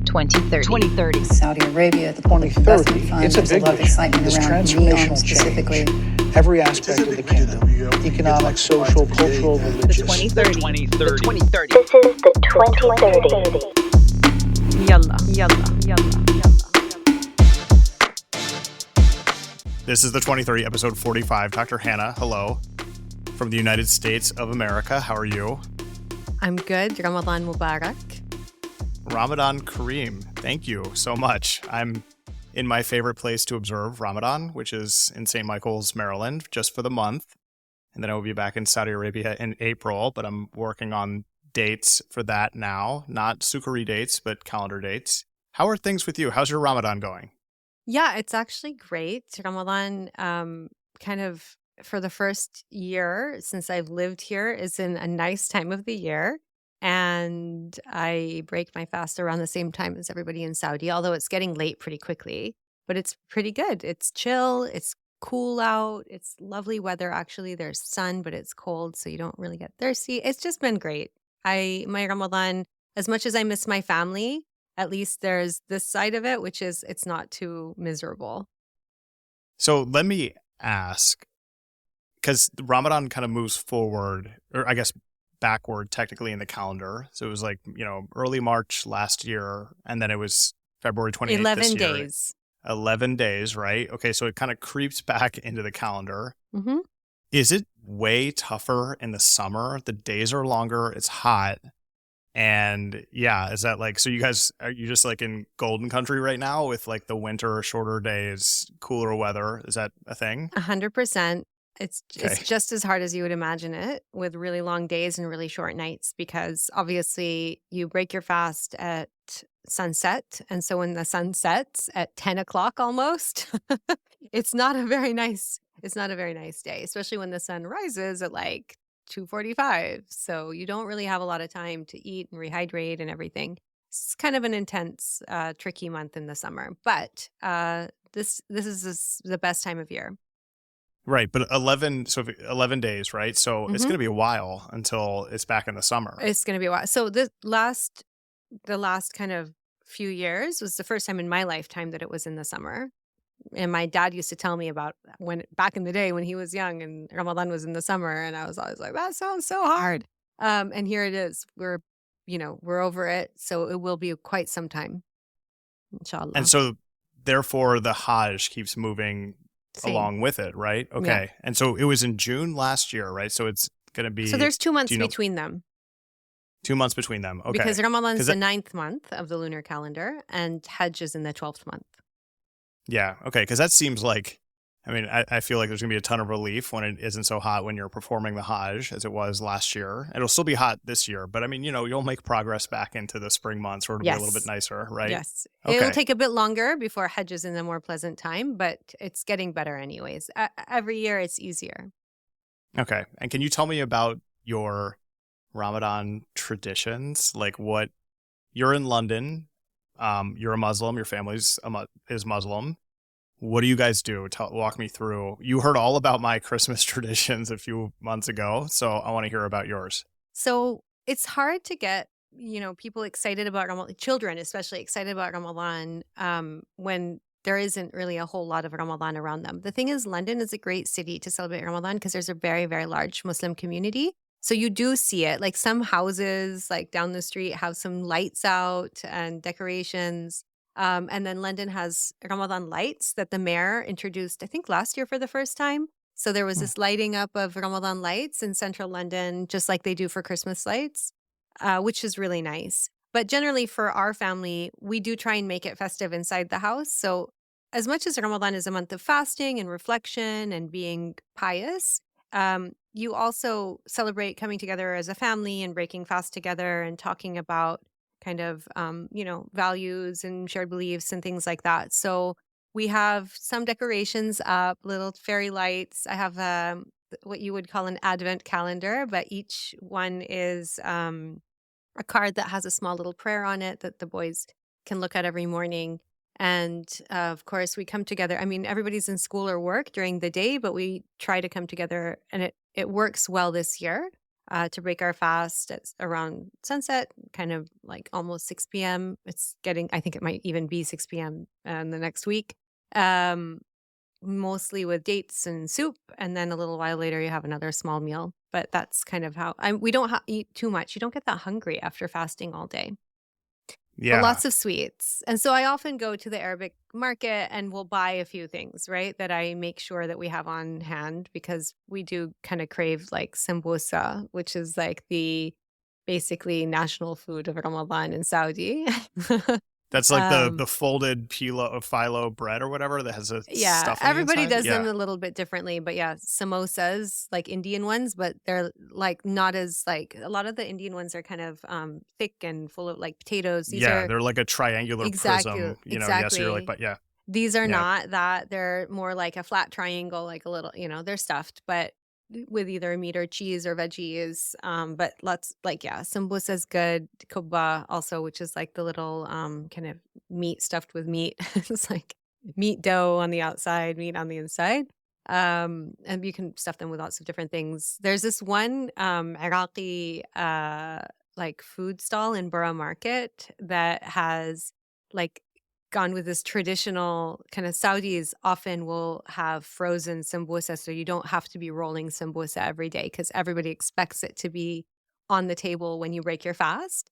2030. Saudi Arabia, the Public Investment Fund, It's a there's big a lot of mission. excitement It's around transformational specifically. change. Every aspect of the kingdom, economic, social, cultural, The religious. 2030. The 2030. This is the 2030. Yalla, yalla, yalla, yalla. This is the 2030 episode 45. Dr. Hanaa, hello, from the United States of America. How are you? I'm good. Ramadan Mubarak. Ramadan Kareem. Thank you so much. I'm in my favorite place to observe Ramadan, which is in St. Michael's, Maryland, just for the month. And then I will be back in Saudi Arabia in April, but I'm working on dates for that now. Not Sukari dates, but calendar dates. How are things with you? How's your Ramadan going? Yeah, it's actually great. Ramadan, kind of for the first year since I've lived here, is in a nice time of the year. And I break my fast around the same time as everybody in Saudi, although it's getting late pretty quickly. But it's pretty good. It's chill. It's cool out. It's lovely weather, actually. There's sun, but it's cold, so you don't really get thirsty. It's just been great. My Ramadan, as much as I miss my family, at least there's this side of it, which is it's not too miserable. So let me ask, because Ramadan kind of moves forward, or I guess backward technically in the calendar. So it was like, early March last year, and then it was February 28th 11 this year. days. 11 days, right? Okay, so it kind of creeps back into the calendar. Mm-hmm. Is it way tougher in the summer? The days are longer, it's hot. And yeah, is that like, so are you just like in golden country right now with like the winter, shorter days, cooler weather? Is that a thing? 100%. It's Okay. just as hard as you would imagine it, with really long days and really short nights, because obviously you break your fast at sunset. And so when the sun sets at 10 o'clock almost, it's not a very nice day, especially when the sun rises at like 2:45. So you don't really have a lot of time to eat and rehydrate and everything. It's kind of an intense, tricky month in the summer, but this is the best time of year. Right, but 11 days, right? So it's Mhm. going to be a while until it's back in the summer. It's going to be a while. So the last kind of few years was the first time in my lifetime that it was in the summer. And my dad used to tell me about when back in the day when he was young and Ramadan was in the summer, and I was always like, that sounds so hard. And here it is. We're over it, so it will be quite some time, inshallah. And so therefore the Hajj keeps moving Same. along with it, right? Okay. And so it was in June last year, right? So it's going to be So there's 2 months do you know- between them. 2 months between them. Okay. Because Ramadan's 'Cause the that- 9th month of the lunar calendar and Hajj is in the 12th month. Yeah. Okay. Because that seems like, I feel like there's going to be a ton of relief when it isn't so hot when you're performing the Hajj as it was last year. It'll still be hot this year, but you'll make progress back into the spring months where it'll be a little Yes. bit nicer, right? Yes. Okay. It'll take a bit longer before Hajj is in a more pleasant time, but it's getting better anyways. Every year it's easier. Okay. And can you tell me about your Ramadan traditions? Like you're in London, you're a Muslim, your family's is Muslim. What do you guys do? Walk me through. You heard all about my Christmas traditions a few months ago, so I want to hear about yours. So it's hard to get, people excited about Ramadan, children especially excited about Ramadan, when there isn't really a whole lot of Ramadan around them. The thing is, London is a great city to celebrate Ramadan because there's a very, very large Muslim community. So you do see it, like some houses like down the street have some lights out and decorations. And then London has Ramadan lights that the mayor introduced, I think last year for the first time. So there was this lighting up of Ramadan lights in central London, just like they do for Christmas lights, which is really nice. But generally for our family, we do try and make it festive inside the house. So as much as Ramadan is a month of fasting and reflection and being pious, you also celebrate coming together as a family and breaking fast together and talking about kind of, values and shared beliefs and things like that. So we have some decorations up, little fairy lights. I have what you would call an advent calendar, but each one is a card that has a small little prayer on it that the boys can look at every morning. And of course, we come together. Everybody's in school or work during the day, but we try to come together, and it works well this year. to break our fast at around sunset, kind of like almost 6 p.m. I think it might even be 6 p.m. The next week. Mostly with dates and soup, and then a little while later you have another small meal. But that's kind of how we don't eat too much. You don't get that hungry after fasting all day. But Yeah. lots of sweets. And so I often go to the Arabic market and we'll buy a few things, right? That I make sure that we have on hand because we do kind of crave like sambusa, which is like the basically national food of Ramadan in Saudi. That's like Um, the folded phyllo bread or whatever that has a Yeah, stuffing everybody inside. does them Yeah. a little bit differently, but yeah, samosas, like Indian ones, but they're like not as like a lot of the Indian ones are kind of thick and full of like potatoes. These Yeah, are they're like a triangular exactly prism, yeah, so you're like, exactly. but yeah. These are Yeah. not that. They're more like a flat triangle, like a little, they're stuffed, but with either meat or cheese or veggies. But lots like yeah, sambusa is good. Kubba also, which is like the little kind of meat stuffed with meat. It's like meat dough on the outside, meat on the inside. And you can stuff them with lots of different things. There's this one Iraqi like food stall in Borough Market that has like gone with this traditional kind of Saudis often will have frozen sambusa, so you don't have to be rolling sambusa every day because everybody expects it to be on the table when you break your fast.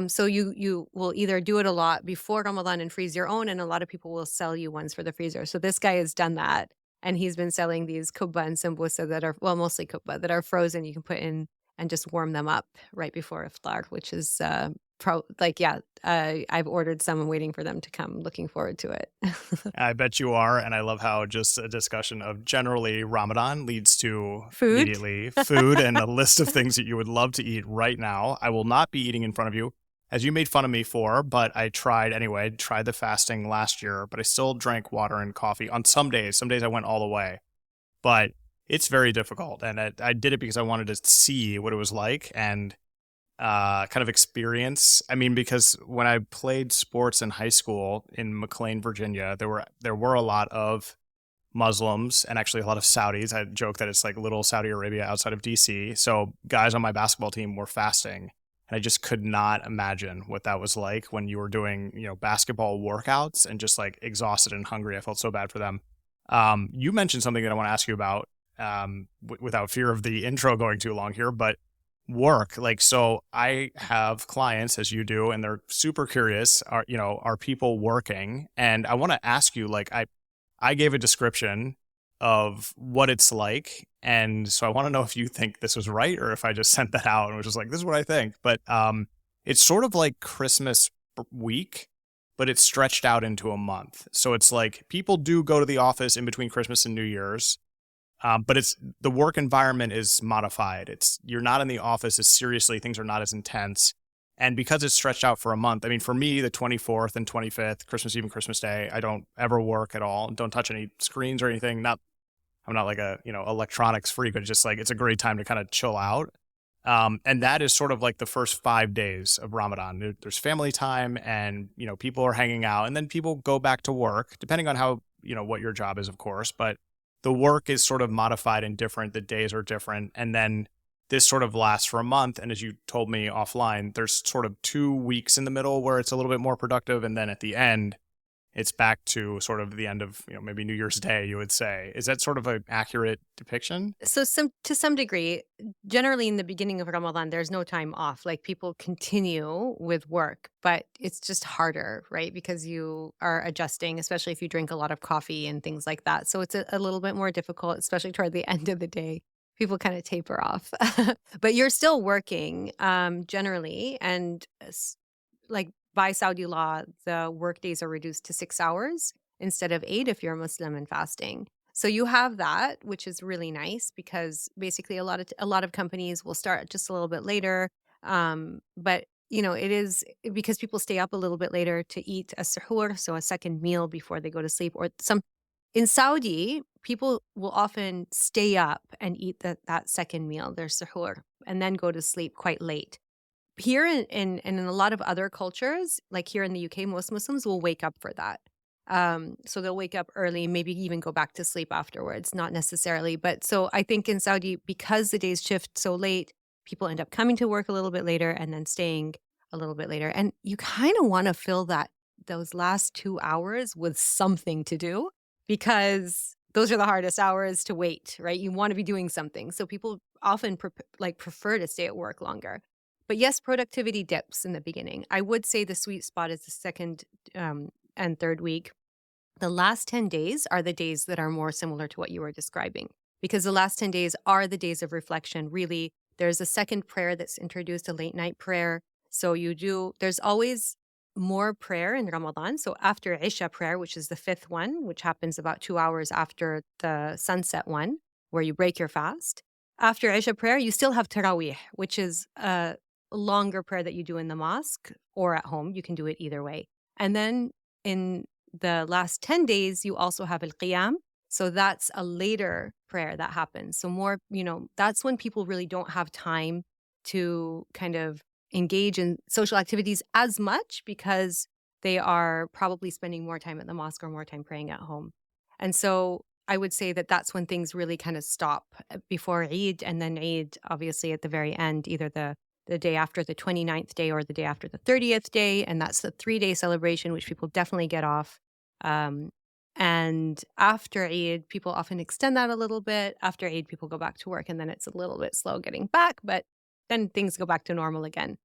So you will either do it a lot before Ramadan and freeze your own, and a lot of people will sell you ones for the freezer. So this guy has done that, and he's been selling these kubba and sambusa that are mostly kubba that are frozen. You can put in and just warm them up right before iftar, which is I've ordered some. I'm waiting for them to come. Looking forward to it. I bet you are. And I love how just a discussion of generally Ramadan leads to Food? immediately food and a list of things that you would love to eat right now. I will not be eating in front of you, as you made fun of me for, but I tried anyway. Tried the fasting last year, but I still drank water and coffee on some days. Some days I went all the way, but it's very difficult. And I did it because I wanted to see what it was like and kind of experience. I mean, because when I played sports in high school in McLean, Virginia, there were a lot of Muslims and actually a lot of Saudis. I joke that it's like little Saudi Arabia outside of DC. So guys on my basketball team were fasting. And I just could not imagine what that was like when you were doing, basketball workouts and just like exhausted and hungry. I felt so bad for them. You mentioned something that I want to ask you about without fear of the intro going too long here, but work. Like, so I have clients as you do, and they're super curious, are people working? And I want to ask you, like, I gave a description of what it's like. And so I want to know if you think this was right or if I just sent that out and was just like, this is what I think. But it's sort of like Christmas week, but it's stretched out into a month. So it's like people do go to the office in between Christmas and New Year's. But it's the work environment is modified. You're not in the office as seriously. Things are not as intense. And because it's stretched out for a month, I mean, for me, the 24th and 25th, Christmas Eve and Christmas Day, I don't ever work at all. Don't touch any screens or anything. I'm not like a, electronics freak, but just like, it's a great time to kind of chill out. And that is sort of like the first 5 days of Ramadan. There's family time and, people are hanging out, and then people go back to work, depending on how, what your job is, of course. But the work is sort of modified and different. The days are different. And then this sort of lasts for a month. And as you told me offline, there's sort of 2 weeks in the middle where it's a little bit more productive. And then at the end, it's back to sort of the end of, maybe New Year's Day, you would say. Is that sort of an accurate depiction? So to some degree, generally in the beginning of Ramadan, there's no time off. Like people continue with work, but it's just harder, right? Because you are adjusting, especially if you drink a lot of coffee and things like that. So it's a little bit more difficult, especially toward the end of the day. People kind of taper off, but you're still working generally. And like by Saudi law, the work days are reduced to 6 hours instead of 8 if you're Muslim and fasting. So you have that, which is really nice because basically a lot of companies will start just a little bit later. But it is because people stay up a little bit later to eat a suhoor, so a second meal before they go to sleep. Or in Saudi, people will often stay up and eat that second meal, their suhoor, and then go to sleep quite late. Here in a lot of other cultures, like here in the UK, most Muslims will wake up for that. So they'll wake up early, maybe even go back to sleep afterwards, not necessarily. But so I think in Saudi, because the days shift so late, people end up coming to work a little bit later and then staying a little bit later. And you kind of want to fill those last 2 hours with something to do, because those are the hardest hours to wait, right? You want to be doing something. So people often prefer to stay at work longer. But yes, productivity dips in the beginning. I would say the sweet spot is the second and third week. The last 10 days are the days that are more similar to what you were describing, because the last 10 days are the days of reflection. Really, there's a second prayer that's introduced, a late night prayer. So there's always more prayer in Ramadan. So after Isha prayer, which is the fifth one, which happens about 2 hours after the sunset one, where you break your fast. After Isha prayer, you still have Taraweeh, which is a longer prayer that you do in the mosque or at home. You can do it either way. And then in the last 10 days, you also have Al-Qiyam. So that's a later prayer that happens. So more, that's when people really don't have time to kind of engage in social activities as much, because they are probably spending more time at the mosque or more time praying at home. And so I would say that that's when things really kind of stop before Eid, and then Eid, obviously, at the very end, either the day after the 29th day or the day after the 30th day. And that's the 3-day celebration, which people definitely get off. And after Eid, people often extend that a little bit. After Eid, people go back to work, and then it's a little bit slow getting back, but then things go back to normal again.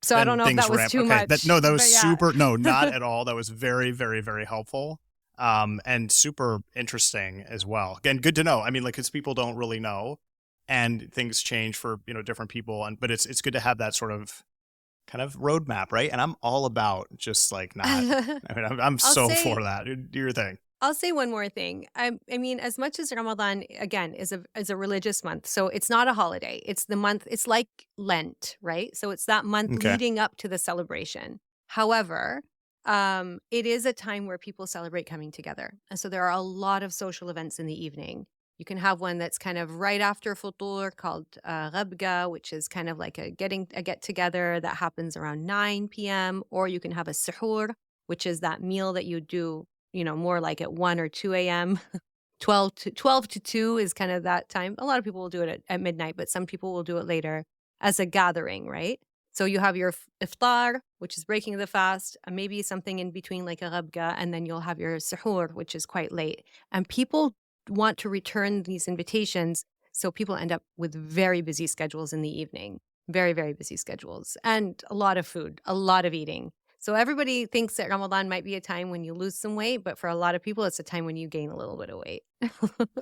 So I don't know if that was too much. That was but yeah. super. No, not at all. That was very, very, very helpful. And super interesting as well. Again, good to know. I mean, because people don't really know, and things change for, different people. But it's good to have that sort of kind of roadmap, right? And I'm all about just not. I mean, I'm so for that. Do your thing. I'll say one more thing. I mean, as much as Ramadan, again, is a religious month, so it's not a holiday. It's the month. It's like Lent, right? So it's that month leading up to the celebration. However, it is a time where people celebrate coming together. And so there are a lot of social events in the evening. You can have one that's kind of right after Futur called Ghabga, which is kind of like a get together that happens around 9 p.m. Or you can have a Suhoor, which is that meal that you do, more like at 1 or 2 a.m. 12 to 2 is kind of that time. A lot of people will do it at midnight, but some people will do it later as a gathering, right? So you have your iftar, which is breaking the fast, and maybe something in between like a ghabga, and then you'll have your suhoor, which is quite late. And people want to return these invitations, so people end up with very busy schedules in the evening, very, very busy schedules, and a lot of food, a lot of eating. So everybody thinks that Ramadan might be a time when you lose some weight, but for a lot of people, it's a time when you gain a little bit of weight.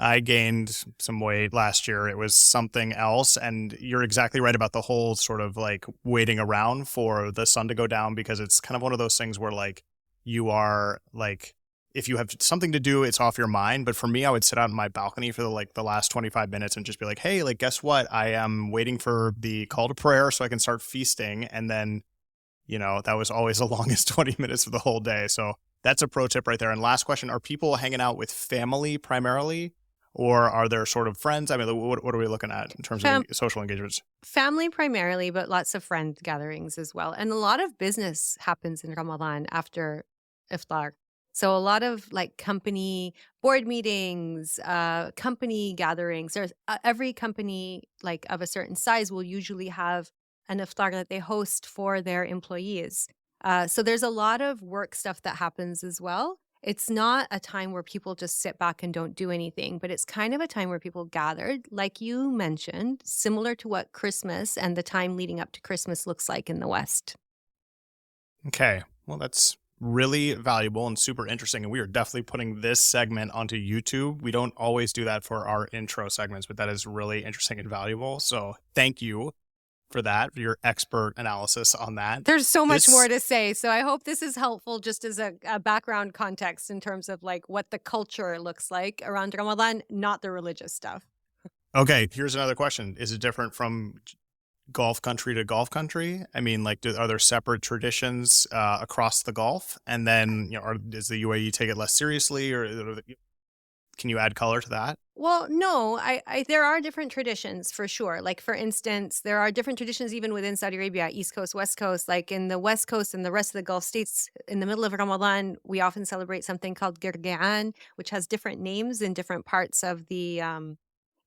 I gained some weight last year. It was something else. And you're exactly right about the whole sort of waiting around for the sun to go down, because it's kind of one of those things where you are if you have something to do, it's off your mind. But for me, I would sit out on my balcony for the last 25 minutes and just be like, hey, guess what? I am waiting for the call to prayer so I can start feasting. And then that was always the longest 20 minutes of the whole day. So that's a pro tip right there. And last question, are people hanging out with family primarily, or are there sort of friends? I mean, what are we looking at in terms of social engagements? Family primarily, but lots of friend gatherings as well. And a lot of business happens in Ramadan after iftar. So a lot of company board meetings, company gatherings. There's every company of a certain size will usually have an iftar that they host for their employees. So there's a lot of work stuff that happens as well. It's not a time where people just sit back and don't do anything, but it's kind of a time where people gather, like you mentioned, similar to what Christmas and the time leading up to Christmas looks like in the West. Okay. Well, that's really valuable and super interesting. And we are definitely putting this segment onto YouTube. We don't always do that for our intro segments, but that is really interesting and valuable. So thank you for that, for your expert analysis on that. There's so much more to say. So I hope this is helpful just as a background context in terms of what the culture looks like around Ramadan, not the religious stuff. Okay, here's another question. Is it different from Gulf country to Gulf country? I mean, are there separate traditions across the Gulf? And then, does the UAE take it less seriously, or can you add color to that? Well, no, there are different traditions for sure. For instance, there are different traditions even within Saudi Arabia, East Coast, West Coast. In the West Coast and the rest of the Gulf states, in the middle of Ramadan, we often celebrate something called Girgi'an, which has different names in different parts of the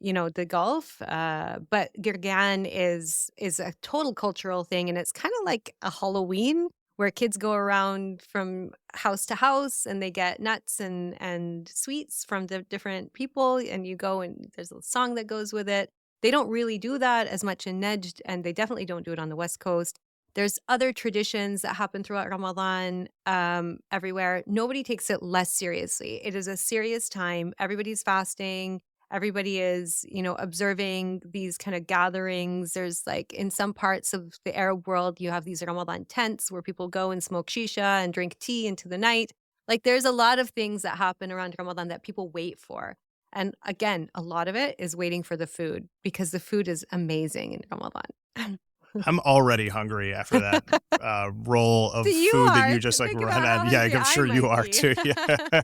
the Gulf. But Girgan is a total cultural thing, and it's kind of like a Halloween where kids go around from house to house and they get nuts and sweets from the different people, and you go and there's a song that goes with it. They don't really do that as much in Najd, and they definitely don't do it on the West Coast. There's other traditions that happen throughout Ramadan everywhere. Nobody takes it less seriously. It is a serious time. Everybody's fasting. Everybody is, observing these kind of gatherings. There's like in some parts of the Arab world, you have these Ramadan tents where people go and smoke shisha and drink tea into the night. Like there's a lot of things that happen around Ramadan that people wait for. And again, a lot of it is waiting for the food because the food is amazing in Ramadan. I'm already hungry after that roll of food that you just like run at. Yeah, I'm sure you are too. Yeah.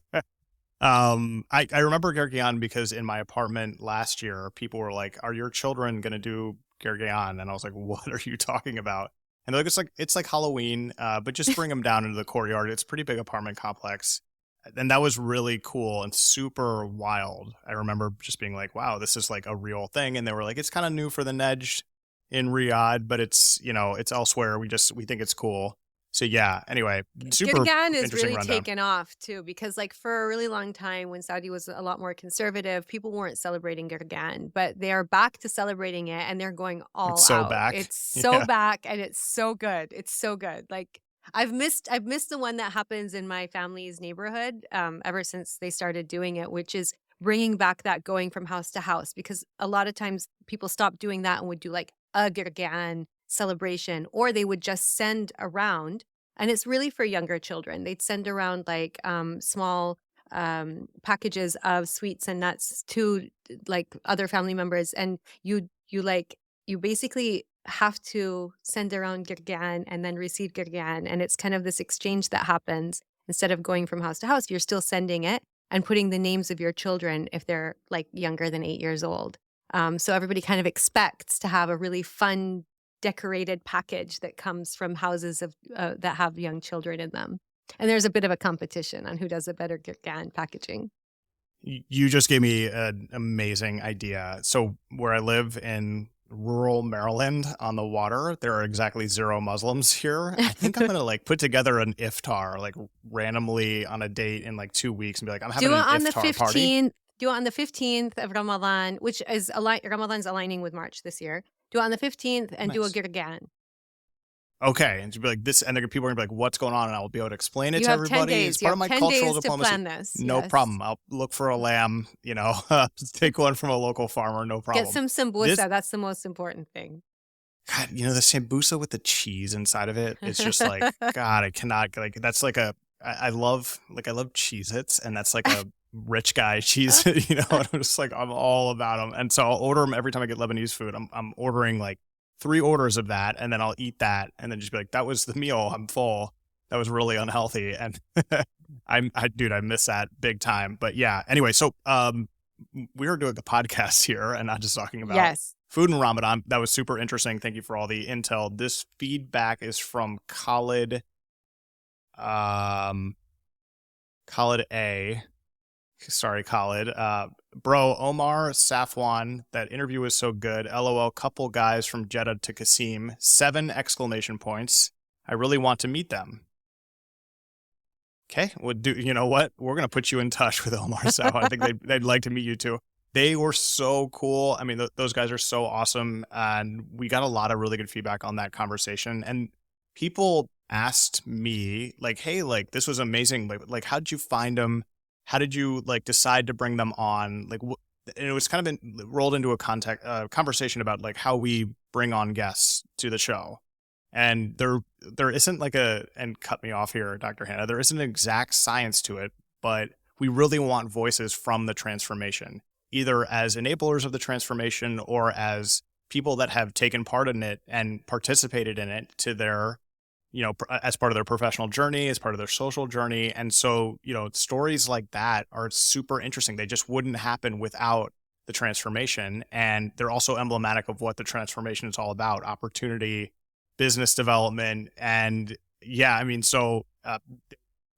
I remember Gergian because in my apartment last year, people were like, "Are your children gonna do Gergian?" And I was like, "What are you talking about?" And they're like, "It's like Halloween, but just bring them down into the courtyard. It's a pretty big apartment complex." And that was really cool and super wild. I remember just being like, "Wow, this is like a real thing." And they were like, "It's kind of new for the Nejd in Riyadh, but it's it's elsewhere. We think it's cool." So yeah, anyway, super Girgan is interesting really rundown. taken off too, because like for a really long time when Saudi was a lot more conservative, people weren't celebrating Girgan, but they are back to celebrating it and they're going all It's so out. back. It's so back and it's so good. It's so good. Like I've missed the one that happens in my family's neighborhood ever since they started doing it, which is bringing back that going from house to house, because a lot of times people stopped doing that and would do like a Girgan celebration, or they would just send around, and it's really for younger children. They'd send around like small packages of sweets and nuts to like other family members, and you basically have to send around Girgan and then receive Girgan, and it's kind of this exchange that happens. Instead of going from house to house, you're still sending it and putting the names of your children if they're like younger than 8 years old. So everybody kind of expects to have a really fun decorated package that comes from houses of that have young children in them. And there's a bit of a competition on who does a better Girgan packaging. You just gave me an amazing idea. So where I live in rural Maryland on the water, there are exactly 0 Muslims here. I think I'm going to like put together an iftar like randomly on a date in like 2 weeks and be like, I'm having an iftar party. Do it on the 15th of Ramadan, which is Ramadan's aligning with March this year. Do it on the 15th and do a Girgan. Okay, and to be like this, and people are gonna be like, "What's going on?" And I'll be able to explain it to have everybody. 10 days. It's part of my cultural diplomacy. To plan this. No Yes. problem. I'll look for a lamb. Take one from a local farmer. No problem. Get some sambusa. That's the most important thing. God, the sambusa with the cheese inside of it. It's just like God. I cannot like. That's like a. I love Cheez-Its, and that's like a rich guy cheese. And I'm just like I'm all about them, and so I'll order them every time I get Lebanese food. I'm ordering like 3 orders of that, and then I'll eat that, and then just be like, that was the meal. I'm full. That was really unhealthy, and I miss that big time. But yeah, anyway, so we are doing a podcast here and not just talking about food in Ramadan. That was super interesting. Thank you for all the intel. This feedback is from Khalid. Khalid A. Sorry, Khalid. Bro, Omar, Safwan, that interview was so good. LOL, couple guys from Jeddah to Qasim. 7 exclamation points. I really want to meet them. Okay, well, you know what? We're going to put you in touch with Omar, Safwan. I think they'd like to meet you too. They were so cool. I mean, those guys are so awesome. And we got a lot of really good feedback on that conversation. And people asked me, like, hey, like, this was amazing. Like how did you find them? How did you like decide to bring them on? Like, and it was kind of been rolled into a conversation about like how we bring on guests to the show. And there isn't like and cut me off here, Dr. Hanaa, there isn't an exact science to it, but we really want voices from the transformation, either as enablers of the transformation or as people that have taken part in it and participated in it to their, as part of their professional journey, as part of their social journey. And so, stories like that are super interesting. They just wouldn't happen without the transformation. And they're also emblematic of what the transformation is all about: opportunity, business development. And yeah, I mean, so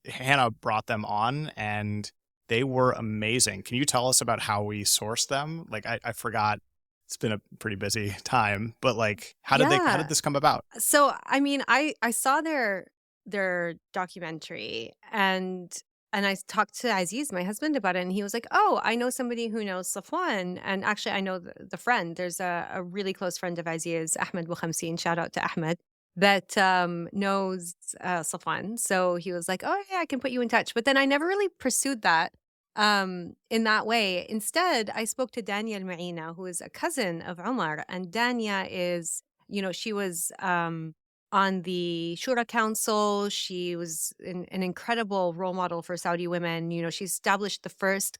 Hanaa brought them on, and They were amazing. Can you tell us about how we sourced them? Like, I forgot. It's been a pretty busy time, but like, how did Yeah. this come about? So, I mean, I saw their documentary and I talked to Aziz, my husband, about it, and he was like, "Oh, I know somebody who knows Safwan." And actually, I know the friend. There's a really close friend of Aziz, Ahmed Bukhamsin. Shout out to Ahmed, that knows Safwan. So he was like, "Oh yeah, I can put you in touch." But then I never really pursued that in that way. Instead, I spoke to Dania Al-Ma'ina, who is a cousin of Umar, and Dania is, she was on the Shura Council. She was an incredible role model for Saudi women. She established the first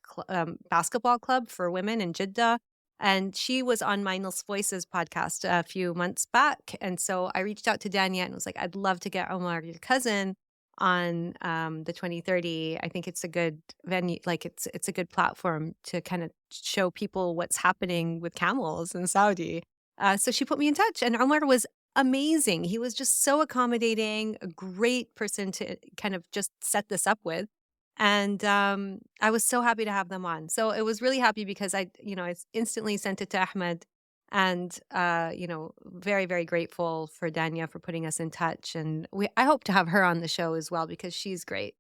basketball club for women in Jeddah. And she was on Mindless Voices podcast a few months back. And so I reached out to Dania and was like, I'd love to get Omar, your cousin, on the 2030. I think it's a good venue, like it's a good platform to kind of show people what's happening with camels in Saudi. So she put me in touch, and Omar was amazing. He was just so accommodating, a great person to kind of just set this up with. And I was so happy to have them on. So it was really happy because I instantly sent it to Ahmed, and very, very grateful for Dania for putting us in touch. And I hope to have her on the show as well because she's great.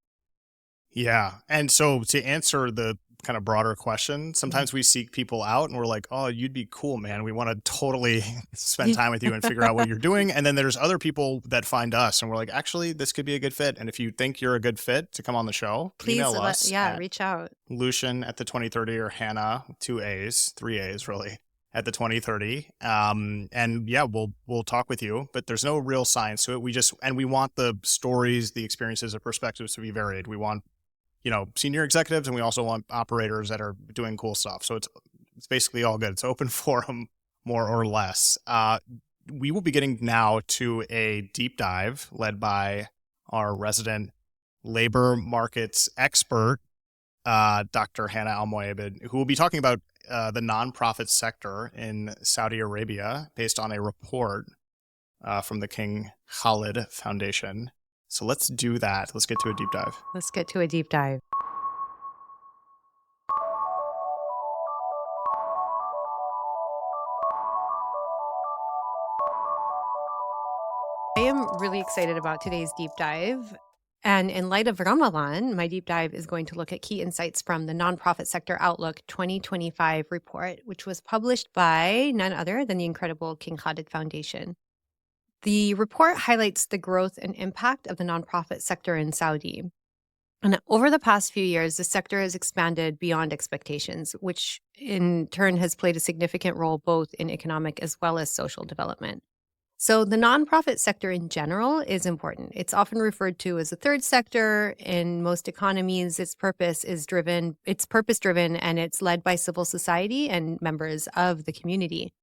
Yeah. And so to answer the kind of broader question, sometimes we seek people out and we're like, oh, you'd be cool, man. We want to totally spend time with you and figure out what you're doing. And then there's other people that find us and we're like, actually, this could be a good fit. And if you think you're a good fit to come on the show, Please email us. Reach out. Lucian at the 2030 or Hanaa, 2 A's, 3 A's really, at the 2030. And yeah, we'll talk with you, but there's no real science to it. We want the stories, the experiences, the perspectives to be varied. We want senior executives, and we also want operators that are doing cool stuff. So it's basically all good. It's open forum, more or less. We will be getting now to a deep dive led by our resident labor markets expert, Dr. Hanaa Al-Moayed, who will be talking about the nonprofit sector in Saudi Arabia based on a report from the King Khalid Foundation. So let's do that. Let's get to a deep dive. Let's get to a deep dive. I am really excited about today's deep dive. And in light of Ramadan, my deep dive is going to look at key insights from the Nonprofit Sector Outlook 2025 report, which was published by none other than the incredible King Khalid Foundation. The report highlights the growth and impact of the nonprofit sector in Saudi. And over the past few years, the sector has expanded beyond expectations, which in turn has played a significant role both in economic as well as social development. So the nonprofit sector in general is important. It's often referred to as a third sector. In most economies, it's purpose-driven, and it's led by civil society and members of the community.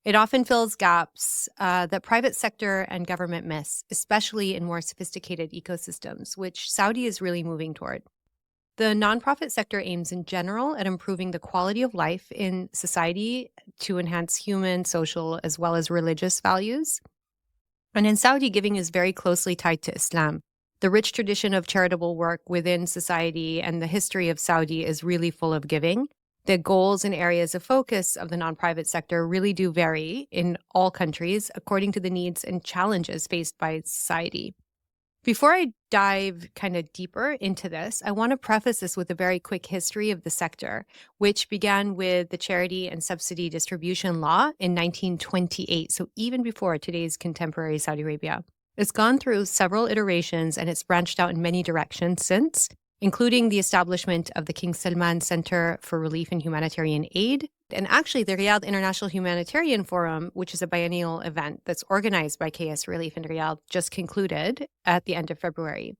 It often fills gaps that private sector and government miss, especially in more sophisticated ecosystems, which Saudi is really moving toward. The nonprofit sector aims in general at improving the quality of life in society to enhance human, social, as well as religious values. And in Saudi, giving is very closely tied to Islam. The rich tradition of charitable work within society and the history of Saudi is really full of giving. The goals and areas of focus of the non-private sector really do vary in all countries according to the needs and challenges faced by society. Before I dive kind of deeper into this, I want to preface this with a very quick history of the sector, which began with the Charity and Subsidy Distribution Law in 1928, so even before today's contemporary Saudi Arabia. It's gone through several iterations and it's branched out in many directions since, including the establishment of the King Salman Center for Relief and Humanitarian Aid, and actually the Riyadh International Humanitarian Forum, which is a biennial event that's organized by KS Relief in Riyadh, just concluded at the end of February.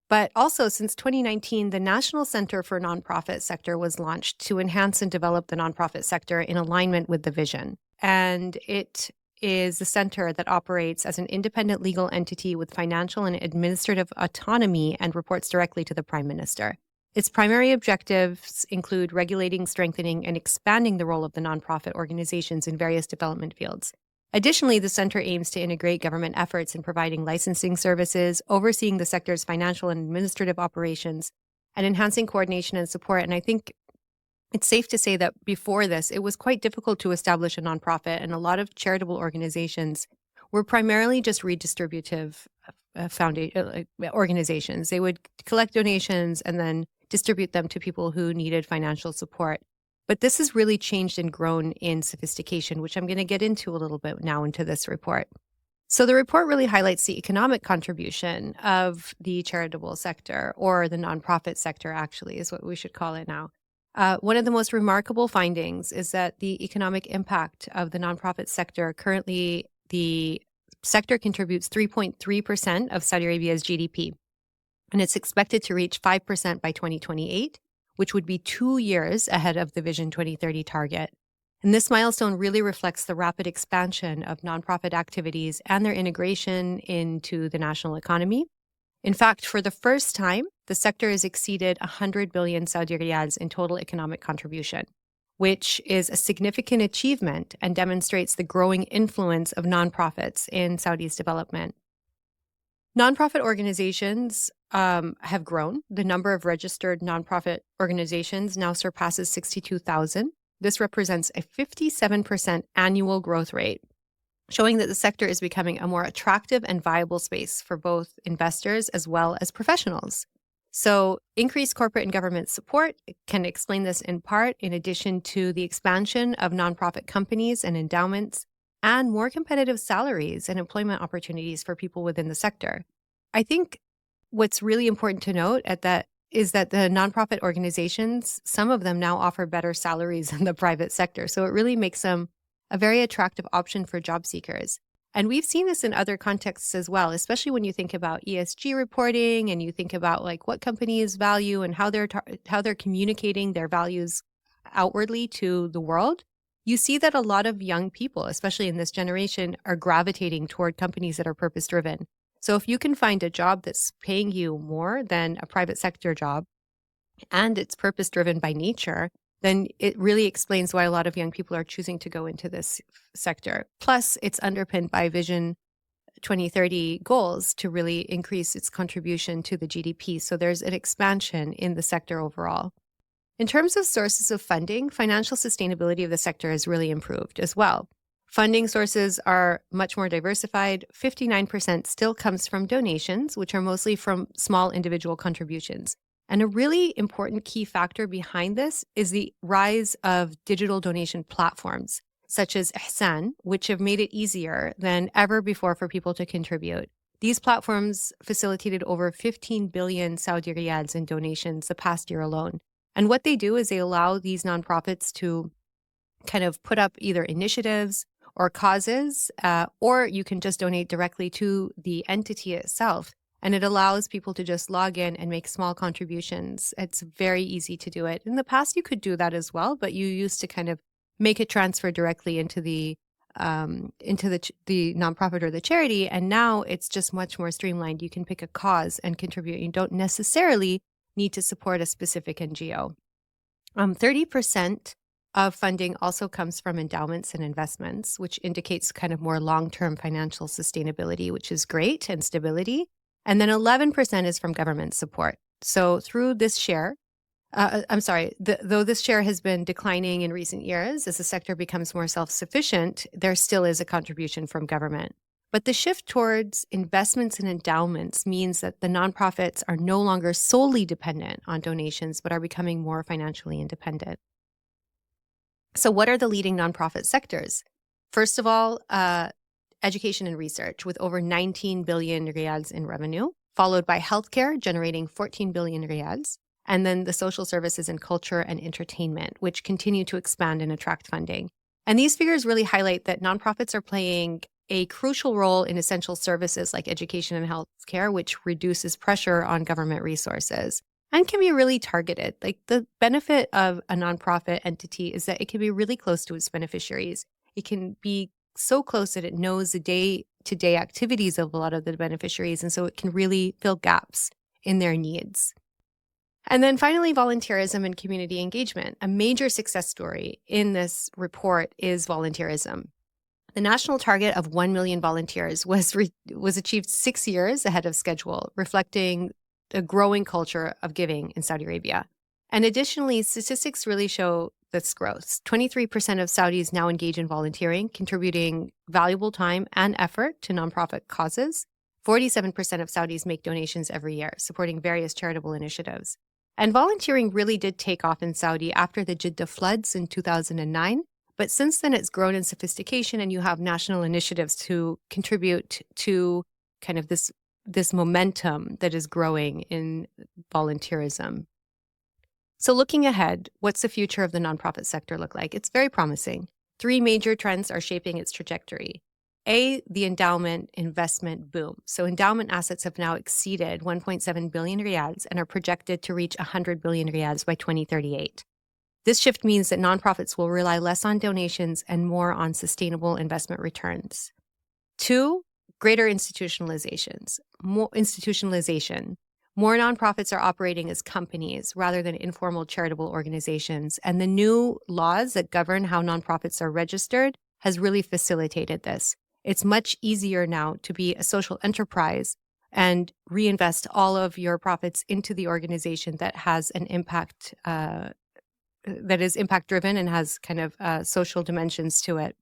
But also, since 2019, the National Center for Nonprofit Sector was launched to enhance and develop the nonprofit sector in alignment with the vision. And it is the center that operates as an independent legal entity with financial and administrative autonomy and reports directly to the Prime Minister. Its primary objectives include regulating, strengthening, and expanding the role of the nonprofit organizations in various development fields. Additionally, the center aims to integrate government efforts in providing licensing services, overseeing the sector's financial and administrative operations, and enhancing coordination and support. And I think it's safe to say that before this, it was quite difficult to establish a nonprofit, and a lot of charitable organizations were primarily just redistributive organizations. They would collect donations and then distribute them to people who needed financial support. But this has really changed and grown in sophistication, which I'm going to get into a little bit now into this report. So the report really highlights the economic contribution of the charitable sector, or the nonprofit sector, actually, is what we should call it now. One of the most remarkable findings is that the economic impact of the nonprofit sector, currently the sector contributes 3.3% of Saudi Arabia's GDP, and it's expected to reach 5% by 2028, which would be 2 years ahead of the Vision 2030 target. And this milestone really reflects the rapid expansion of nonprofit activities and their integration into the national economy. In fact, for the first time, the sector has exceeded 100 billion Saudi riyals in total economic contribution, which is a significant achievement and demonstrates the growing influence of nonprofits in Saudi's development. Nonprofit organizations have grown. The number of registered nonprofit organizations now surpasses 62,000. This represents a 57% annual growth rate, showing that the sector is becoming a more attractive and viable space for both investors as well as professionals. So increased corporate and government support can explain this in part, in addition to the expansion of nonprofit companies and endowments, and more competitive salaries and employment opportunities for people within the sector. I think what's really important to note is that the nonprofit organizations, some of them now offer better salaries than the private sector. So it really makes them a very attractive option for job seekers. And we've seen this in other contexts as well, especially when you think about ESG reporting and you think about like what companies value and how they're communicating their values outwardly to the world. You see that a lot of young people, especially in this generation, are gravitating toward companies that are purpose-driven. So if you can find a job that's paying you more than a private sector job, and it's purpose-driven by nature, then it really explains why a lot of young people are choosing to go into this sector. Plus, it's underpinned by Vision 2030 goals to really increase its contribution to the GDP. So there's an expansion in the sector overall. In terms of sources of funding, financial sustainability of the sector has really improved as well. Funding sources are much more diversified. 59% still comes from donations, which are mostly from small individual contributions. And a really important key factor behind this is the rise of digital donation platforms, such as Ihsan, which have made it easier than ever before for people to contribute. These platforms facilitated over 15 billion Saudi riyals in donations the past year alone. And what they do is they allow these nonprofits to kind of put up either initiatives or causes, or you can just donate directly to the entity itself. And it allows people to just log in and make small contributions. It's very easy to do it. In the past, you could do that as well, but you used to kind of make a transfer directly into the nonprofit or the charity. And now it's just much more streamlined. You can pick a cause and contribute. You don't necessarily need to support a specific NGO. 30% of funding also comes from endowments and investments, which indicates kind of more long-term financial sustainability, which is great, and stability. And then 11% is from government support. So through this share, though this share has been declining in recent years as the sector becomes more self-sufficient, there still is a contribution from government. But the shift towards investments and endowments means that the nonprofits are no longer solely dependent on donations, but are becoming more financially independent. So what are the leading nonprofit sectors? First of all, education and research, with over 19 billion riyals in revenue, followed by healthcare, generating 14 billion riyals, and then the social services and culture and entertainment, which continue to expand and attract funding. And these figures really highlight that nonprofits are playing a crucial role in essential services like education and healthcare, which reduces pressure on government resources and can be really targeted. Like, the benefit of a nonprofit entity is that it can be really close to its beneficiaries. It can be so close that it knows the day-to-day activities of a lot of the beneficiaries, and so it can really fill gaps in their needs. And then finally, volunteerism and community engagement. A major success story in this report is volunteerism. The national target of 1 million volunteers was achieved 6 years ahead of schedule, reflecting a growing culture of giving in Saudi Arabia. And additionally, statistics really show this growth. 23% of Saudis now engage in volunteering, contributing valuable time and effort to nonprofit causes. 47% of Saudis make donations every year, supporting various charitable initiatives. And volunteering really did take off in Saudi after the Jeddah floods in 2009. But since then, it's grown in sophistication, and you have national initiatives to contribute to kind of this momentum that is growing in volunteerism. So looking ahead, what's the future of the nonprofit sector look like? It's very promising. 3 major trends are shaping its trajectory. A, the endowment investment boom. So endowment assets have now exceeded 1.7 billion riyals and are projected to reach 100 billion riyals by 2038. This shift means that nonprofits will rely less on donations and more on sustainable investment returns. 2, greater institutionalization. More nonprofits are operating as companies rather than informal charitable organizations, and the new laws that govern how nonprofits are registered has really facilitated this. It's much easier now to be a social enterprise and reinvest all of your profits into the organization that has an impact, that is impact-driven and has kind of social dimensions to it,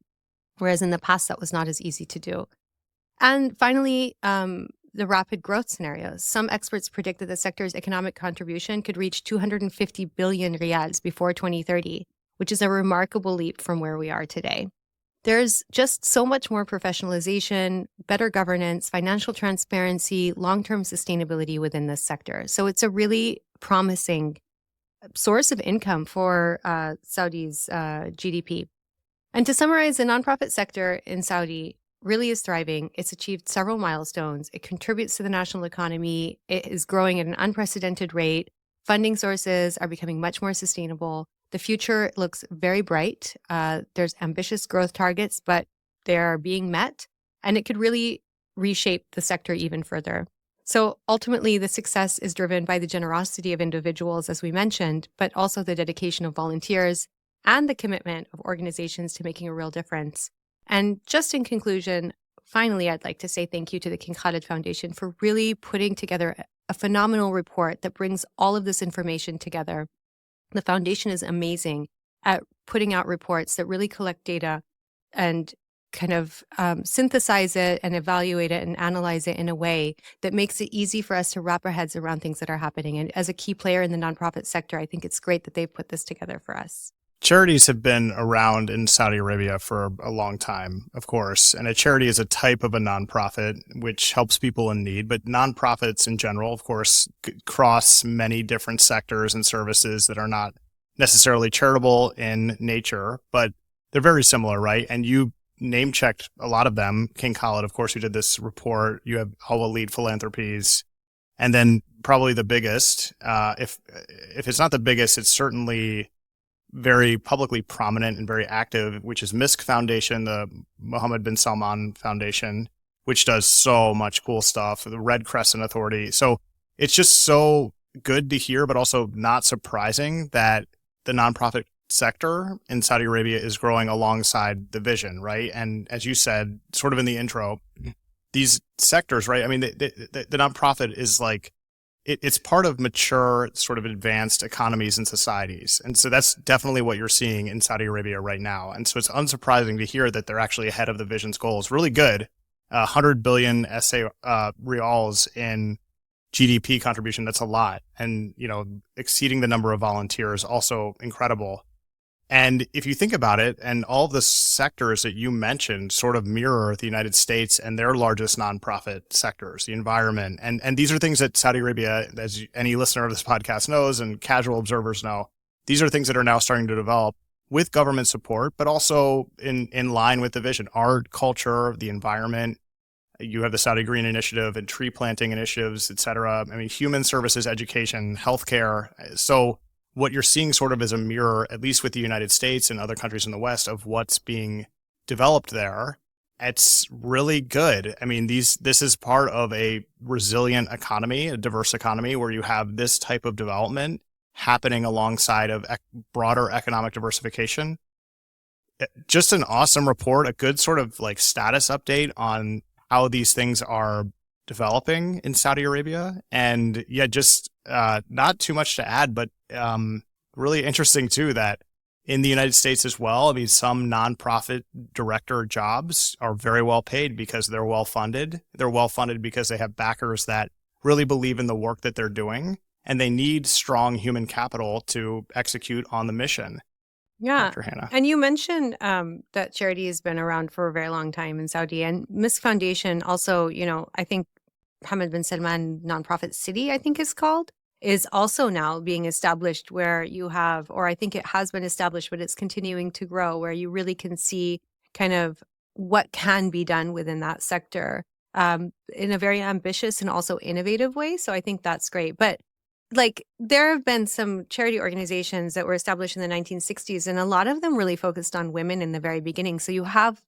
whereas in the past that was not as easy to do. And finally, the rapid growth scenarios. Some experts predict that the sector's economic contribution could reach 250 billion riyals before 2030, which is a remarkable leap from where we are today. There's just so much more professionalization, better governance, financial transparency, long-term sustainability within this sector. So it's a really promising source of income for Saudi's GDP. And to summarize, the nonprofit sector in Saudi really is thriving. It's achieved several milestones. It contributes to the national economy. It is growing at an unprecedented rate. Funding sources are becoming much more sustainable. The future looks very bright. There's ambitious growth targets, but they're being met, and it could really reshape the sector even further. So ultimately, the success is driven by the generosity of individuals, as we mentioned, but also the dedication of volunteers and the commitment of organizations to making a real difference. And just in conclusion, finally, I'd like to say thank you to the King Khalid Foundation for really putting together a phenomenal report that brings all of this information together. The foundation is amazing at putting out reports that really collect data and kind of synthesize it and evaluate it and analyze it in a way that makes it easy for us to wrap our heads around things that are happening. And as a key player in the nonprofit sector, I think it's great that they've put this together for us. Charities have been around in Saudi Arabia for a long time, of course, and a charity is a type of a nonprofit which helps people in need, but nonprofits in general, of course, cross many different sectors and services that are not necessarily charitable in nature, but they're very similar, right? And you name-checked a lot of them. King Khalid, of course, who did this report. You have Al Lead Philanthropies, and then probably the biggest, if it's not the biggest, it's certainly very publicly prominent and very active, which is MISC Foundation, the Mohammed bin Salman Foundation, which does so much cool stuff, the Red Crescent Authority. So it's just so good to hear, but also not surprising that the nonprofit sector in Saudi Arabia is growing alongside the vision, right? And as you said, sort of in the intro, these sectors, right? I mean, the nonprofit is like, it's part of mature, sort of advanced economies and societies. And so that's definitely what you're seeing in Saudi Arabia right now. And so it's unsurprising to hear that they're actually ahead of the vision's goals. Really good. 100 billion reals in GDP contribution. That's a lot. And, you know, exceeding the number of volunteers, also incredible. And if you think about it, and all of the sectors that you mentioned sort of mirror the United States and their largest nonprofit sectors, the environment. And these are things that Saudi Arabia, as any listener of this podcast knows and casual observers know, these are things that are now starting to develop with government support, but also in line with the vision, art, culture, the environment. You have the Saudi Green Initiative and tree planting initiatives, et cetera. I mean, human services, education, healthcare. So what you're seeing sort of is a mirror, at least with the United States and other countries in the West, of what's being developed there. It's really good. I mean, this is part of a resilient economy, a diverse economy, where you have this type of development happening alongside of broader economic diversification. Just an awesome report, a good sort of like status update on how these things are developing in Saudi Arabia. And yeah, just not too much to add, but really interesting too that in the United States as well, I mean, some nonprofit director jobs are very well paid because they're well funded. They're well funded because they have backers that really believe in the work that they're doing, and they need strong human capital to execute on the mission. Yeah. Dr. Hanaa. And you mentioned that charity has been around for a very long time in Saudi. And Misk Foundation also, I think Hamad bin Salman Nonprofit City, I think is called, is also now being established where you have, or I think it has been established, but it's continuing to grow, where you really can see kind of what can be done within that sector in a very ambitious and also innovative way. So I think that's great. But there have been some charity organizations that were established in the 1960s, and a lot of them really focused on women in the very beginning. So you have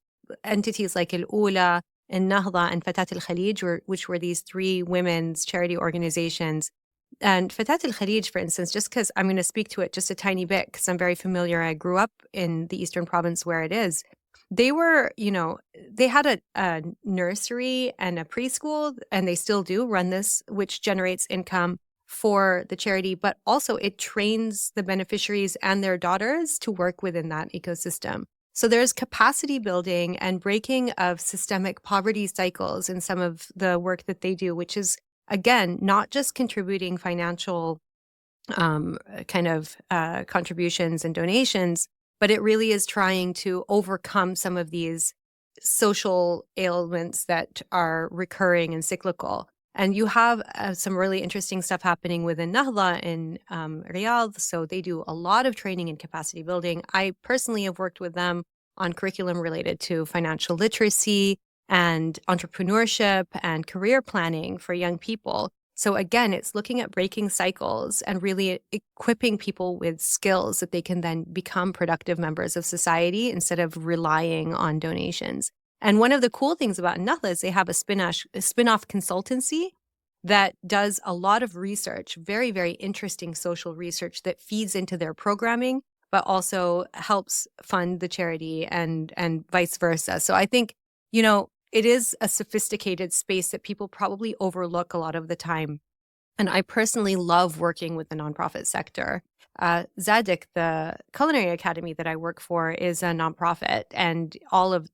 entities like Al-Ula and Nahda and Fatat al-Khalij, which were these three women's charity organizations. And Fatat al-Khalij, for instance, just because I'm going to speak to it just a tiny bit because I'm very familiar. I grew up in the Eastern Province where it is. They were, they had a nursery and a preschool, and they still do run this, which generates income for the charity, but also it trains the beneficiaries and their daughters to work within that ecosystem. So there's capacity building and breaking of systemic poverty cycles in some of the work that they do, which is, again, not just contributing financial contributions and donations, but it really is trying to overcome some of these social ailments that are recurring and cyclical. And you have some really interesting stuff happening within Nahda in Riyadh. So they do a lot of training and capacity building. I personally have worked with them on curriculum related to financial literacy and entrepreneurship and career planning for young people. So again, it's looking at breaking cycles and really equipping people with skills that they can then become productive members of society instead of relying on donations. And one of the cool things about Nahda is they have a spin-off consultancy that does a lot of research, very, very interesting social research that feeds into their programming, but also helps fund the charity and vice versa. So I think, it is a sophisticated space that people probably overlook a lot of the time. And I personally love working with the nonprofit sector. Zadig, the culinary academy that I work for, is a nonprofit, and all of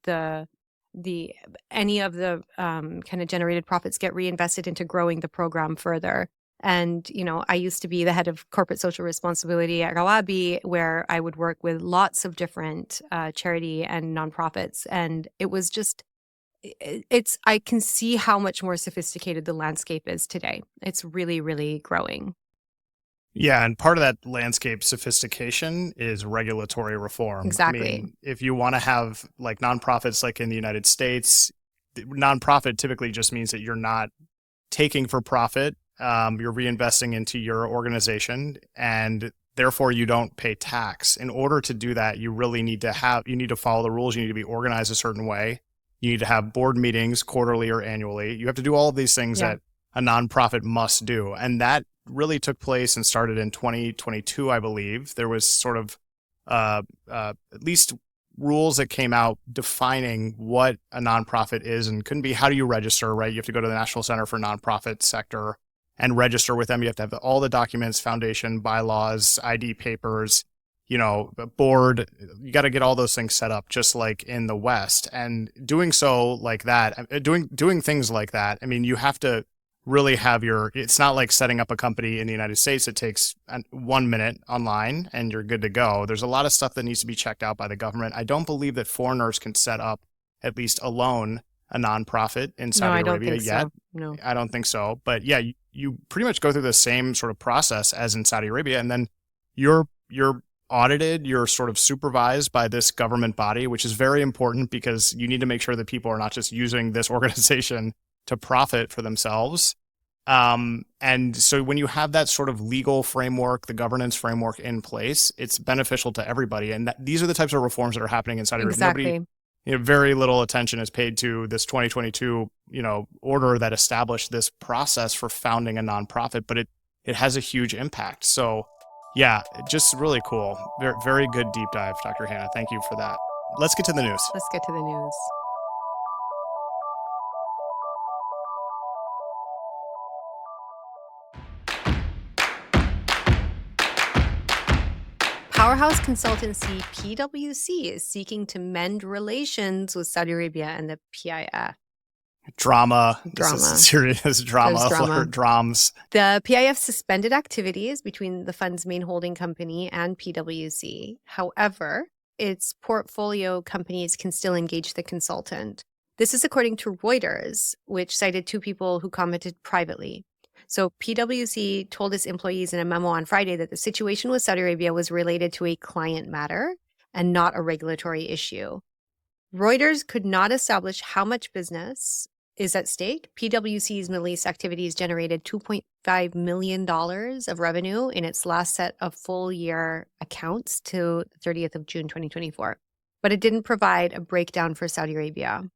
any of the kind of generated profits get reinvested into growing the program further. And, I used to be the head of corporate social responsibility at Rawabi, where I would work with lots of different charity and nonprofits. And it was just, I can see how much more sophisticated the landscape is today. It's really, really growing. Yeah, and part of that landscape sophistication is regulatory reform. Exactly. I mean, if you want to have nonprofits like in the United States, nonprofit typically just means that you're not taking for profit. You're reinvesting into your organization, and therefore you don't pay tax. In order to do that, you really need to follow the rules. You need to be organized a certain way. You need to have board meetings quarterly or annually. You have to do all of these things that a nonprofit must do. And that really took place and started in 2022, I believe. There was sort of at least rules that came out defining what a nonprofit is, and couldn't be how do you register, right? You have to go to the National Center for Nonprofit Sector and register with them. You have to have all the documents, foundation, bylaws, ID papers, board. You got to get all those things set up just like in the West. And doing so like that, doing things like that, I mean, you have to really have it's not like setting up a company in the United States. It takes 1 minute online and you're good to go. There's a lot of stuff that needs to be checked out by the government. I don't believe that foreigners can set up, at least alone, a nonprofit in Saudi Arabia yet. So. No, I don't think so. But yeah, you pretty much go through the same sort of process as in Saudi Arabia. And then you're audited, you're sort of supervised by this government body, which is very important because you need to make sure that people are not just using this organization to profit for themselves. And so when you have that sort of legal framework, the governance framework in place, it's beneficial to everybody. And these are the types of reforms that are happening in Saudi Arabia. exactly. Very little attention is paid to this 2022, order that established this process for founding a nonprofit, but it has a huge impact. So yeah, just really cool. Very, very good deep dive, Dr. Hanaa. Thank you for that. Let's get to the news. Let's get to the news. powerhouse consultancy PWC is seeking to mend relations with Saudi Arabia and the PIF. Drama. This Drama. is serious drama. There's drama. Drams. The PIF suspended activities between the fund's main holding company and PWC. However, its portfolio companies can still engage the consultant. This is according to Reuters, which cited two people who commented privately. So PWC told its employees in a memo on Friday that the situation with Saudi Arabia was related to a client matter and not a regulatory issue. Reuters could not establish how much business is at stake. PWC's Middle East activities generated $2.5 million of revenue in its last set of full year accounts to the 30th of June, 2024. But it didn't provide a breakdown for Saudi Arabia.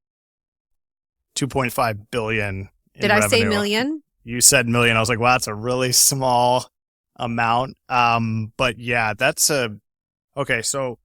2.5 billion. Did I say million? You said million. I was like, wow, that's a really small amount. But yeah, okay. So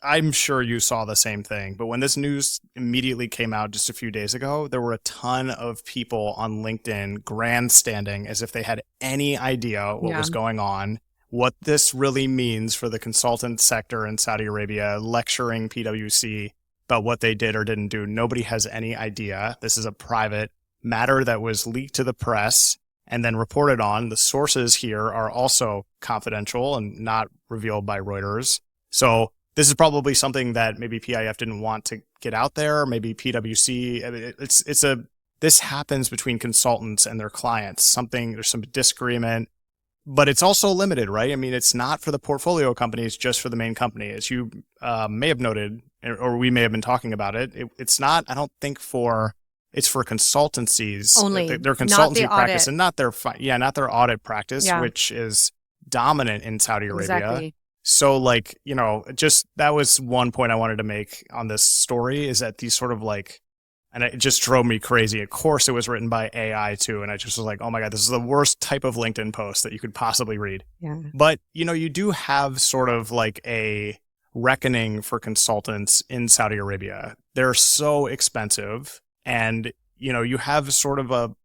I'm sure you saw the same thing, but when this news immediately came out just a few days ago, there were a ton of people on LinkedIn grandstanding as if they had any idea what was going on, what this really means for the consultant sector in Saudi Arabia, lecturing PwC about what they did or didn't do. Nobody has any idea. This is a private matter that was leaked to the press and then reported on. The sources here are also confidential and not revealed by Reuters. So this is probably something that maybe PIF didn't want to get out there. Maybe PwC. I mean, this happens between consultants and their clients. There's some disagreement, but it's also limited, right? I mean, it's not for the portfolio companies, just for the main company. As you may have noted, or we may have been talking about it. It's not, I don't think it's for consultancies. Only. Their consultancy audit. practice and not their audit practice, which is dominant in Saudi Arabia. Exactly. So just that was one point I wanted to make on this story, is that these sort of and it just drove me crazy. Of course, it was written by AI too. And I just was like, oh my God, this is the worst type of LinkedIn post that you could possibly read. Yeah. But, you do have sort of a reckoning for consultants in Saudi Arabia. They're so expensive, and, you have sort of a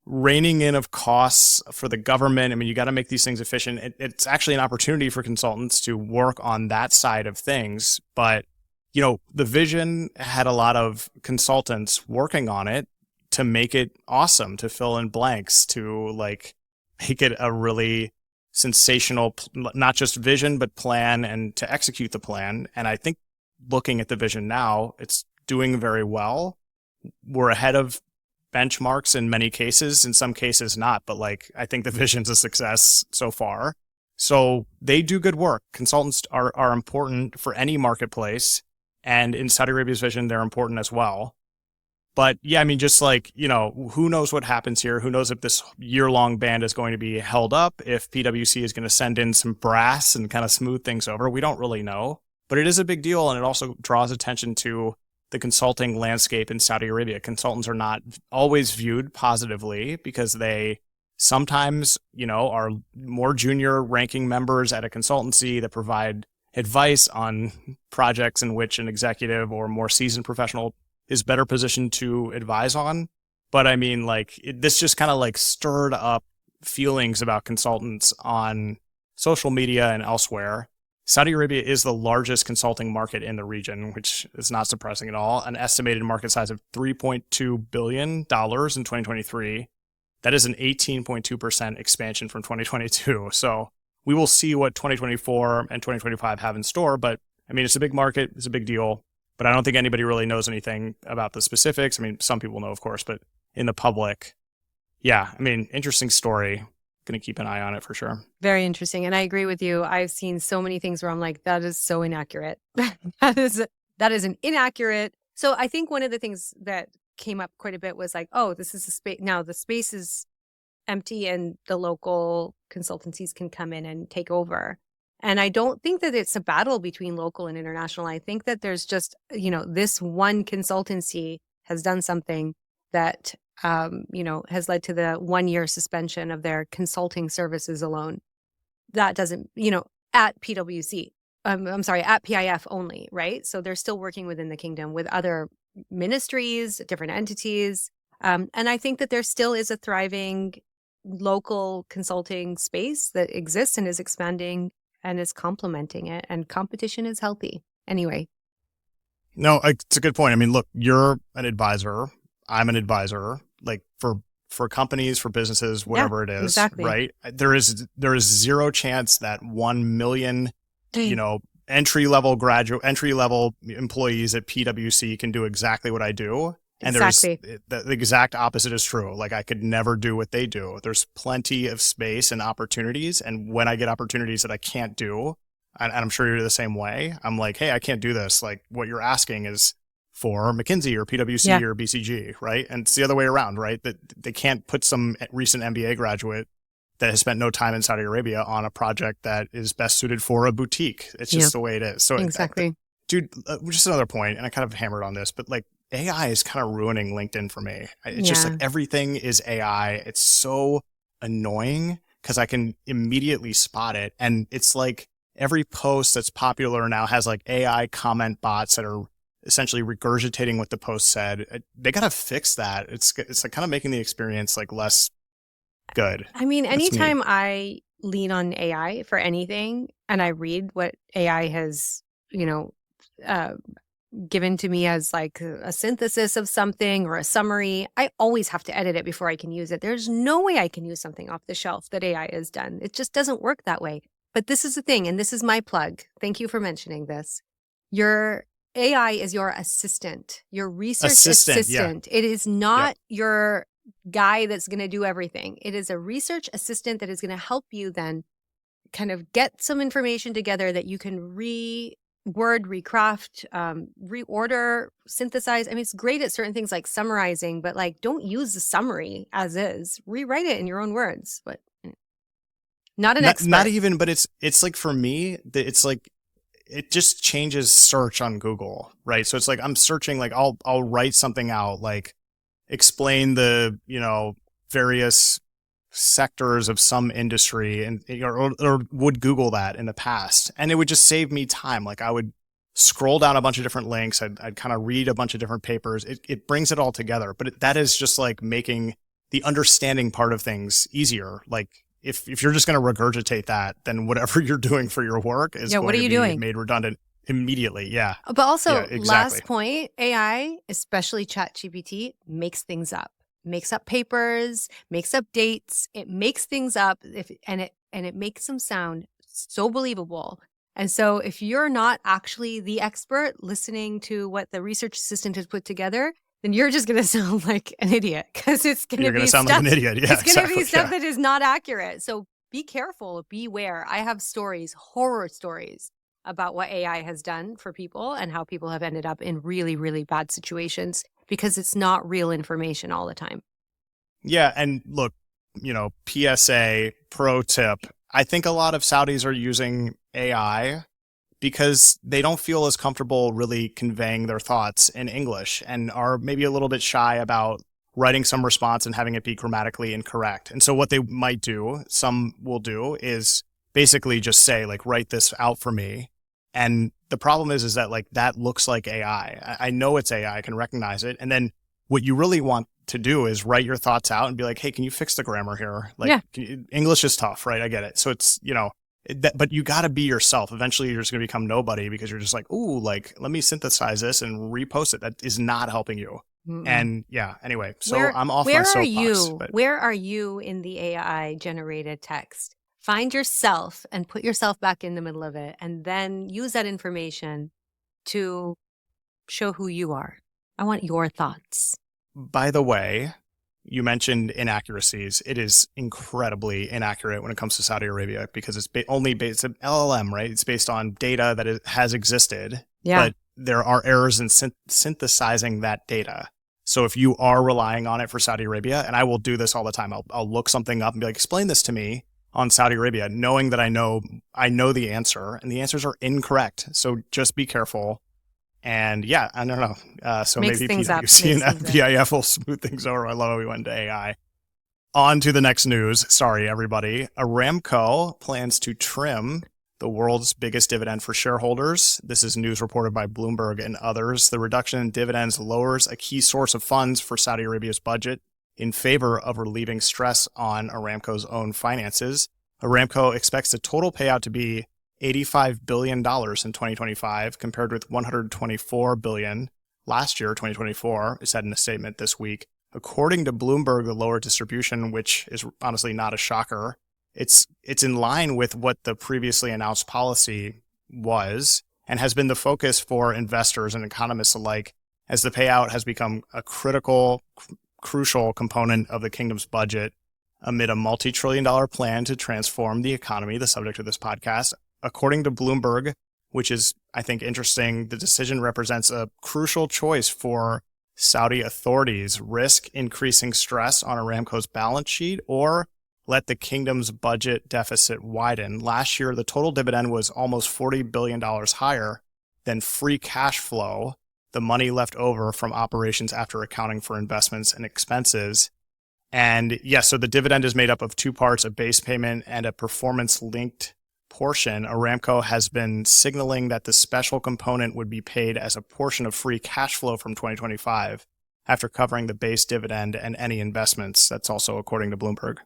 reining in of costs for the government. I mean, you got to make these things efficient. It's actually an opportunity for consultants to work on that side of things. But, the vision had a lot of consultants working on it to make it awesome, to fill in blanks, to make it a really sensational, not just vision, but plan, and to execute the plan. And I think looking at the vision now, it's doing very well. We're ahead of benchmarks in many cases, in some cases not, but I think the vision's a success so far. So they do good work. Consultants are important for any marketplace, and in Saudi Arabia's vision, they're important as well. But yeah, I mean, just who knows what happens here? Who knows if this year-long ban is going to be held up, if PwC is going to send in some brass and kind of smooth things over? We don't really know, but it is a big deal, and it also draws attention to the consulting landscape in Saudi Arabia. Consultants are not always viewed positively because they sometimes, are more junior ranking members at a consultancy that provide advice on projects in which an executive or more seasoned professional is better positioned to advise on. But I mean, this just kind of stirred up feelings about consultants on social media and elsewhere. Saudi Arabia is the largest consulting market in the region, which is not surprising at all. An estimated market size of $3.2 billion in 2023. That is an 18.2% expansion from 2022. So we will see what 2024 and 2025 have in store. But I mean, it's a big market. It's a big deal. But I don't think anybody really knows anything about the specifics. I mean, some people know, of course, but in the public, yeah, I mean, interesting story. Going to keep an eye on it for sure. Very interesting. And I agree with you. I've seen so many things where I'm like, that is so inaccurate. that is an inaccurate. So I think one of the things that came up quite a bit was this is a space. Now the space is empty and the local consultancies can come in and take over. And I don't think that it's a battle between local and international. I think that there's just, this one consultancy has done something that, has led to the 1-year suspension of their consulting services alone. That doesn't, at PwC, I'm sorry, at PIF only, right? So they're still working within the kingdom with other ministries, different entities. And I think that there still is a thriving local consulting space that exists and is expanding and is complementing it, and competition is healthy. Anyway. No, it's a good point. I mean, look, you're an advisor. I'm an advisor. Like for companies, for businesses, whatever it is, exactly. right? There is zero chance that 1 million, entry level employees at PWC can do exactly what I do. And Exactly. there's the exact opposite is true. Like I could never do what they do. There's plenty of space and opportunities. And when I get opportunities that I can't do, and I'm sure you're the same way, I'm like, hey, I can't do this. Like what you're asking is for McKinsey or PWC or BCG, right? And it's the other way around, right? That they can't put some recent MBA graduate that has spent no time in Saudi Arabia on a project that is best suited for a boutique. It's just the way it is. So Exactly. dude, just another point, and I kind of hammered on this, but like AI is kind of ruining LinkedIn for me. It's just like everything is AI. It's so annoying because I can immediately spot it. And it's like every post that's popular now has like AI comment bots that are essentially regurgitating what the post said. They got to fix that. It's like kind of making the experience like less good. I mean, anytime I lean on AI for anything and I read what AI has, given to me as like a synthesis of something or a summary, I always have to edit it before I can use it. There's no way I can use something off the shelf that AI has done. It just doesn't work that way. But this is the thing, and this is my plug. Thank you for mentioning this. Your AI is your assistant, your research assistant. It is not your guy that's going to do everything. It is a research assistant that is going to help you then kind of get some information together that you can reword, recraft, reorder, synthesize. I mean, it's great at certain things like summarizing, but like don't use the summary as is. Rewrite it in your own words. But not an expert. Not even, but it's like for me, it's like it just changes search on Google, right? So it's like I'm searching, like I'll write something out, like explain the various sectors of some industry, and or would Google that in the past, and it would just save me time. Like I would scroll down a bunch of different links, I'd kind of read a bunch of different papers. It brings it all together, but that is just like making the understanding part of things easier. Like if you're just going to regurgitate that, then whatever you're doing for your work is going to be made redundant immediately. Yeah. But also, last point, AI, especially ChatGPT, makes things up. Makes up papers, makes up dates. It makes things up, and it makes them sound so believable. And so, if you're not actually the expert listening to what the research assistant has put together, then you're just going to sound like an idiot because it's going to be sound like an idiot. Yeah, it's going to be stuff that is not accurate. So be careful, beware. I have stories, horror stories about what AI has done for people and how people have ended up in really, really bad situations because it's not real information all the time. Yeah. And look, PSA, pro tip, I think a lot of Saudis are using AI because they don't feel as comfortable really conveying their thoughts in English and are maybe a little bit shy about writing some response and having it be grammatically incorrect. And so what they might do, some will do, is basically just say, like, write this out for me. And the problem is that like that looks like AI. I know it's AI, I can recognize it. And then what you really want to do is write your thoughts out and be like, hey, can you fix the grammar here? Like English is tough, right? I get it. So it's, but you got to be yourself. Eventually you're just going to become nobody because you're just like, ooh, like, let me synthesize this and repost it. That is not helping you. Mm-mm. And anyway, so I'm off my soapbox. Where are you in the AI generated text? Find yourself and put yourself back in the middle of it, and then use that information to show who you are. I want your thoughts. By the way, you mentioned inaccuracies. It is incredibly inaccurate when it comes to Saudi Arabia because it's only based on LLM, right? It's based on data that has existed, but there are errors in synthesizing that data. So if you are relying on it for Saudi Arabia, and I will do this all the time, I'll look something up and be like, explain this to me on Saudi Arabia, knowing that I know the answer, and the answers are incorrect. So just be careful. And I don't know. So maybe PWC and PIF will smooth things over. I love how we went to AI. On to the next news. Sorry, everybody. Aramco plans to trim the world's biggest dividend for shareholders. This is news reported by Bloomberg and others. The reduction in dividends lowers a key source of funds for Saudi Arabia's budget in favor of relieving stress on Aramco's own finances. Aramco expects the total payout to be $85 billion in 2025, compared with $124 billion last year, 2024, it said in a statement this week. According to Bloomberg, the lower distribution, which is honestly not a shocker, it's in line with what the previously announced policy was and has been the focus for investors and economists alike, as the payout has become a crucial component of the kingdom's budget amid a multi-trillion-dollar plan to transform the economy, the subject of this podcast. According to Bloomberg, which is, I think, interesting, the decision represents a crucial choice for Saudi authorities: risk increasing stress on Aramco's balance sheet or let the kingdom's budget deficit widen. Last year, the total dividend was almost $40 billion higher than free cash flow, the money left over from operations after accounting for investments and expenses. And yes, so the dividend is made up of two parts, a base payment and a performance-linked portion. Aramco has been signaling that the special component would be paid as a portion of free cash flow from 2025 after covering the base dividend and any investments. That's also according to Bloomberg.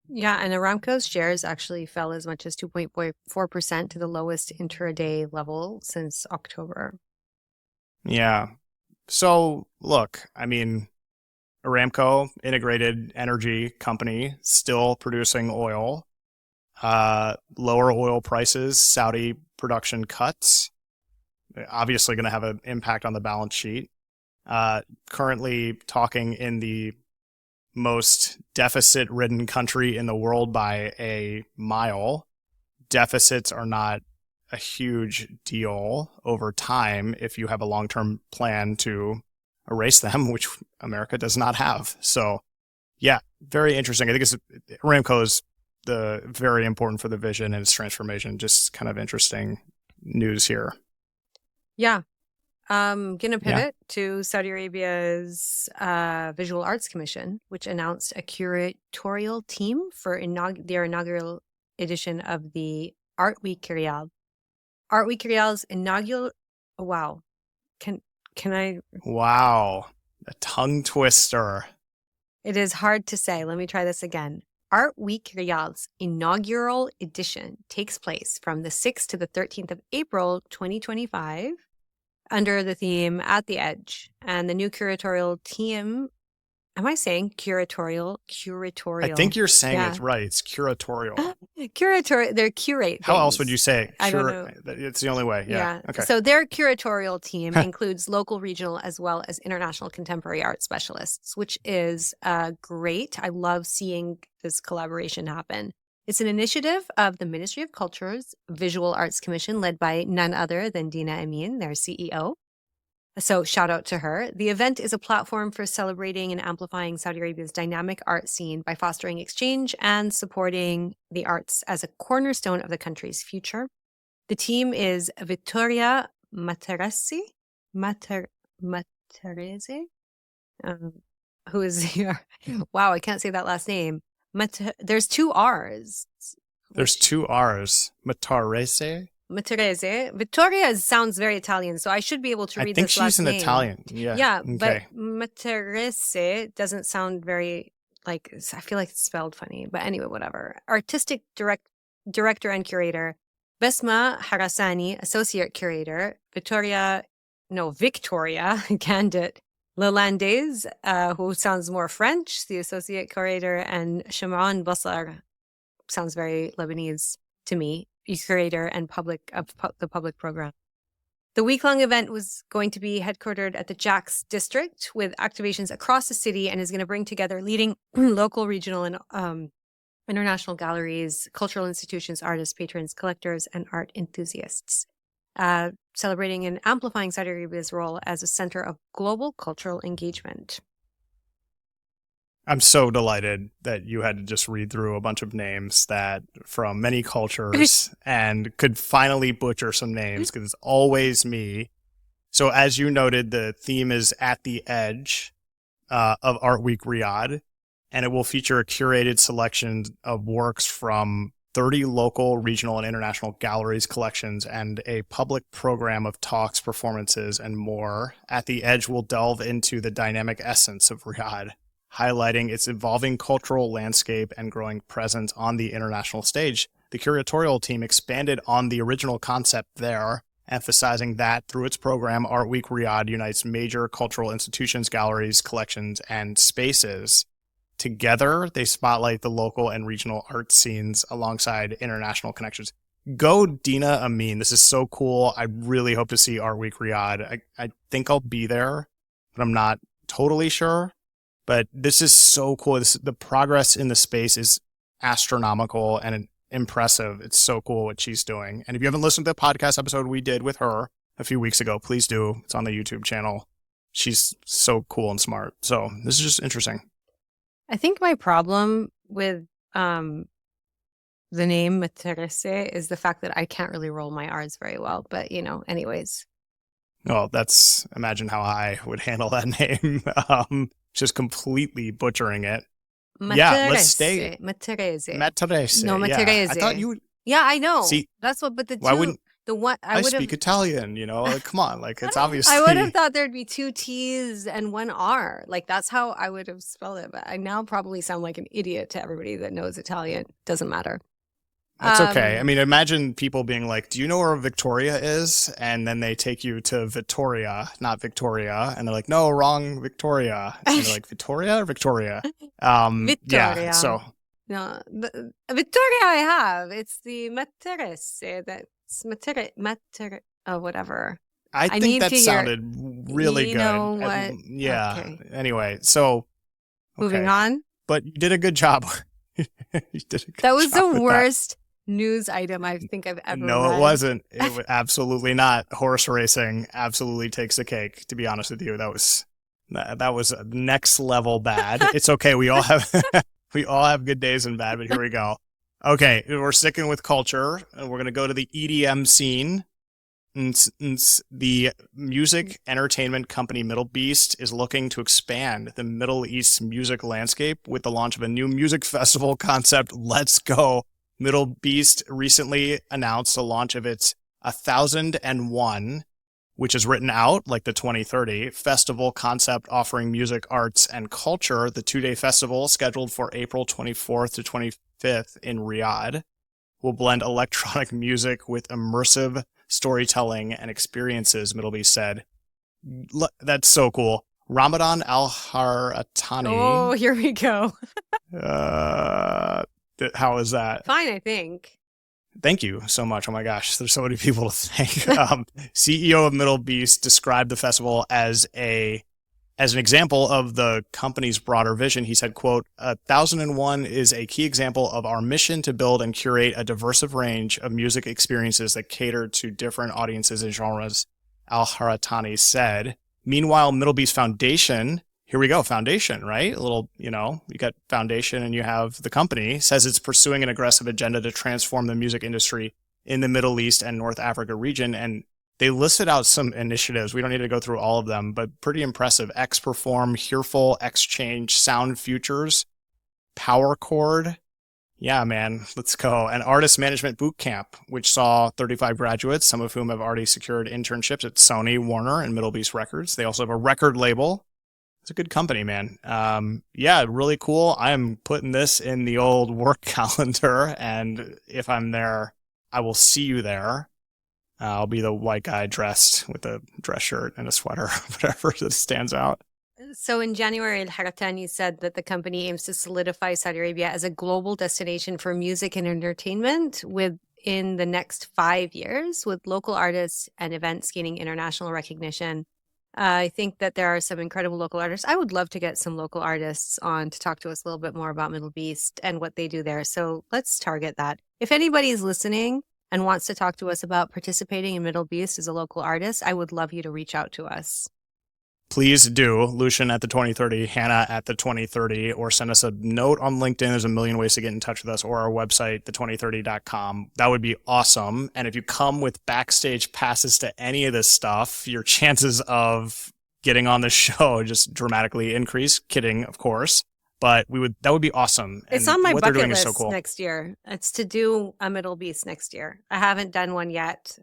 Yeah, and Aramco's shares actually fell as much as 2.4% to the lowest intraday level since October. Yeah. So look, I mean, Aramco, integrated energy company, still producing oil, lower oil prices, Saudi production cuts, obviously going to have an impact on the balance sheet. Currently talking in the most deficit-ridden country in the world by a mile. Deficits are not a huge deal over time if you have a long-term plan to erase them, which America does not have. So, yeah, very interesting. I think Aramco is very important for the vision and its transformation. Just kind of interesting news here. Yeah. Going to pivot to Saudi Arabia's Visual Arts Commission, which announced a curatorial team for their inaugural edition of the Art Week Riyadh. Art Week Riyadh's inaugural... Wow. Can I... Wow. A tongue twister. It is hard to say. Let me try this again. Art Week Riyadh's inaugural edition takes place from the 6th to the 13th of April, 2025, under the theme At the Edge. And the new curatorial team, am I saying curatorial? I think you're saying it right. It's curatorial. They're curate How things. else would you say it? I don't know. It's the only way. Yeah. Okay. So their curatorial team includes local, regional, as well as international contemporary art specialists, which is great. I love seeing this collaboration happen. It's an initiative of the Ministry of Culture's Visual Arts Commission, led by none other than Dina Amin, their CEO. So shout out to her. The event is a platform for celebrating and amplifying Saudi Arabia's dynamic art scene by fostering exchange and supporting the arts as a cornerstone of the country's future. The team is Vittoria Materese, who is here. Wow, I can't say that last name. There's two R's. There's two R's. Materese. Vittoria sounds very Italian, so I should be able to read this last name. I think she's an Italian. Yeah. Yeah, Okay. but Materese doesn't sound very, I feel like it's spelled funny. But anyway, whatever. Artistic director and curator, Besma Harasani, associate curator, Victoria Candid Lelandais, who sounds more French, the associate curator, and Shamran Basar, sounds very Lebanese to me, curator and the public program. The week-long event was going to be headquartered at the Jax district with activations across the city and is going to bring together leading local, regional, and international galleries, cultural institutions, artists, patrons, collectors, and art enthusiasts, celebrating and amplifying Saudi Arabia's role as a center of global cultural engagement. I'm so delighted that you had to just read through a bunch of names that from many cultures and could finally butcher some names because it's always me. So as you noted, the theme is At the Edge of Art Week Riyadh, and it will feature a curated selection of works from 30 local, regional, and international galleries, collections, and a public program of talks, performances, and more. At the Edge will delve into the dynamic essence of Riyadh, highlighting its evolving cultural landscape and growing presence on the international stage. the curatorial team expanded on the original concept there, emphasizing that through its program, Art Week Riyadh unites major cultural institutions, galleries, collections, and spaces. Together, they spotlight the local and regional art scenes alongside international connections. Go Dina Amin. This is so cool. I really hope to see Art Week Riyadh. I think I'll be there, but I'm not totally sure. But this is so cool. The progress in the space is astronomical and impressive. It's so cool what she's doing. And if you haven't listened to the podcast episode we did with her a few weeks ago, please do. It's on the YouTube channel. She's so cool and smart. So this is just interesting. I think my problem with the name Materese is the fact that I can't really roll my R's very well. But, anyways. Well, imagine how I would handle that name. Just completely butchering it. Materese. Yeah, let's stay. Materese. Materese. No, yeah. Materese. I thought you would. Yeah, I know. See, that's what, but why wouldn't the one, I speak Italian, like, come on, like, it's obviously. I would have thought there'd be 2 T's and 1 R. Like, that's how I would have spelled it. But I now probably sound like an idiot to everybody that knows Italian. Doesn't matter. That's okay. I mean, imagine people being like, do you know where Victoria is? And then they take you to Vittoria, not Victoria. And they're like, no, wrong Victoria. And you're like, Victoria or Victoria? Victoria. Yeah, so. No, Victoria I have. It's the Materese. That's whatever. I think need that to hear- sounded really You good. know what? Yeah. Okay. Anyway, so. Moving okay. on. But you did a good job. You did a good That was job the with that. worst news item I think I've ever No, read. it wasn't. It was absolutely not. Horse racing absolutely takes the cake. To be honest with you, that was next level bad. It's okay. We all have good days and bad, but here we go. Okay, we're sticking with culture, and we're gonna go to the EDM scene. The music entertainment company MDLBeast is looking to expand the Middle East music landscape with the launch of a new music festival concept. Let's go. MDLBeast recently announced the launch of its 1001, which is written out like the 2030 festival concept offering music, arts, and culture. The 2-day festival, scheduled for April 24th to 25th in Riyadh, will blend electronic music with immersive storytelling and experiences, MDLBeast said. That's so cool. Ramadan Al-Haratani. Oh, here we go. How is that? Fine, I think. Thank you so much. Oh my gosh, there's so many people to thank. CEO of MDLBeast described the festival as an example of the company's broader vision. He said, quote, 1001 is a key example of our mission to build and curate a diverse range of music experiences that cater to different audiences and genres, Al-Haratani said. Meanwhile, MDLBeast Foundation, here we go, foundation, right? A little, you got foundation and you have the company, says it's pursuing an aggressive agenda to transform the music industry in the Middle East and North Africa region. And they listed out some initiatives. We don't need to go through all of them, but pretty impressive. X Perform, Hearful, Exchange, Sound Futures, Power Chord. Yeah, man, let's go. And Artist Management Bootcamp, which saw 35 graduates, some of whom have already secured internships at Sony, Warner, and MDLBeast Records. They also have a record label. It's a good company, man. Yeah, really cool. I am putting this in the old work calendar, and if I'm there, I will see you there. I'll be the white guy dressed with a dress shirt and a sweater, whatever that stands out. So in January, Al-Haratani said that the company aims to solidify Saudi Arabia as a global destination for music and entertainment within the next 5 years, with local artists and events gaining international recognition. I think that there are some incredible local artists. I would love to get some local artists on to talk to us a little bit more about MDLBeast and what they do there. So let's target that. If anybody is listening and wants to talk to us about participating in MDLBeast as a local artist, I would love you to reach out to us. Please do. Lucian at the 2030, Hanaa at the 2030, or send us a note on LinkedIn. There's a million ways to get in touch with us, or our website, the2030.com. That would be awesome. And if you come with backstage passes to any of this stuff, your chances of getting on the show just dramatically increase. Kidding, of course. But that would be awesome. It's And on my what they're bucket doing is list so cool. next year. It's to do a MDLBeast next year. I haven't done one yet.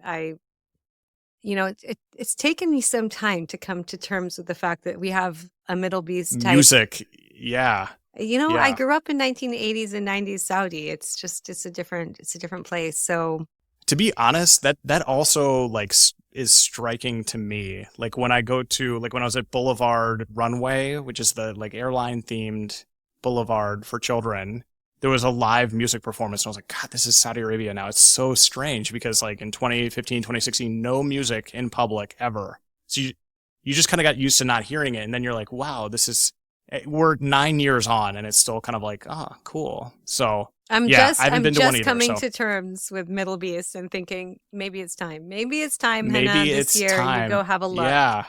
It's taken me some time to come to terms with the fact that we have a MDLBeast type. Music, yeah. You know, I Yeah. grew up in 1980s and 90s Saudi. It's a different place. So To be honest, that also like is striking to me. Like when I go to like when I was at Boulevard Runway, which is the like airline themed boulevard for children, there was a live music performance and I was like, God, this is Saudi Arabia now. It's so strange because like in 2015, 2016, no music in public ever. So you just kind of got used to not hearing it. And then you're like, wow, we're 9 years on and it's still kind of like, oh, cool. So I'm yeah, I haven't I'm been to one just either. coming So to terms with MDLBeast and thinking maybe it's time. Maybe it's time, maybe Hanaa, this it's year time. you go have a look. Yeah.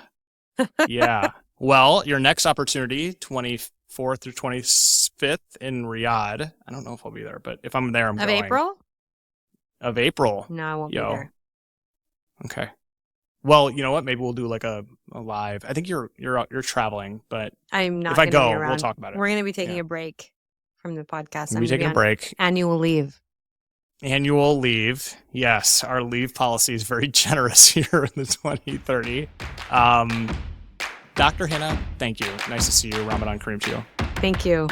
Yeah. Well, your next opportunity, 24th through 25th in Riyadh. I don't know if I'll be there, but if I'm there, I'm Of going. April? Of April. No, I won't Yo. be there. Okay. Well, you know what? Maybe we'll do like a live. I think you're traveling, but I'm not if I gonna go, be around. we'll talk about it. We're gonna be taking Yeah. a break from the podcast. We'll be taking a break. Annual leave. Annual leave. Yes, our leave policy is very generous here in the 2030. Dr. Hanaa, thank you. Nice to see you. Ramadan Kareem to you. Thank you.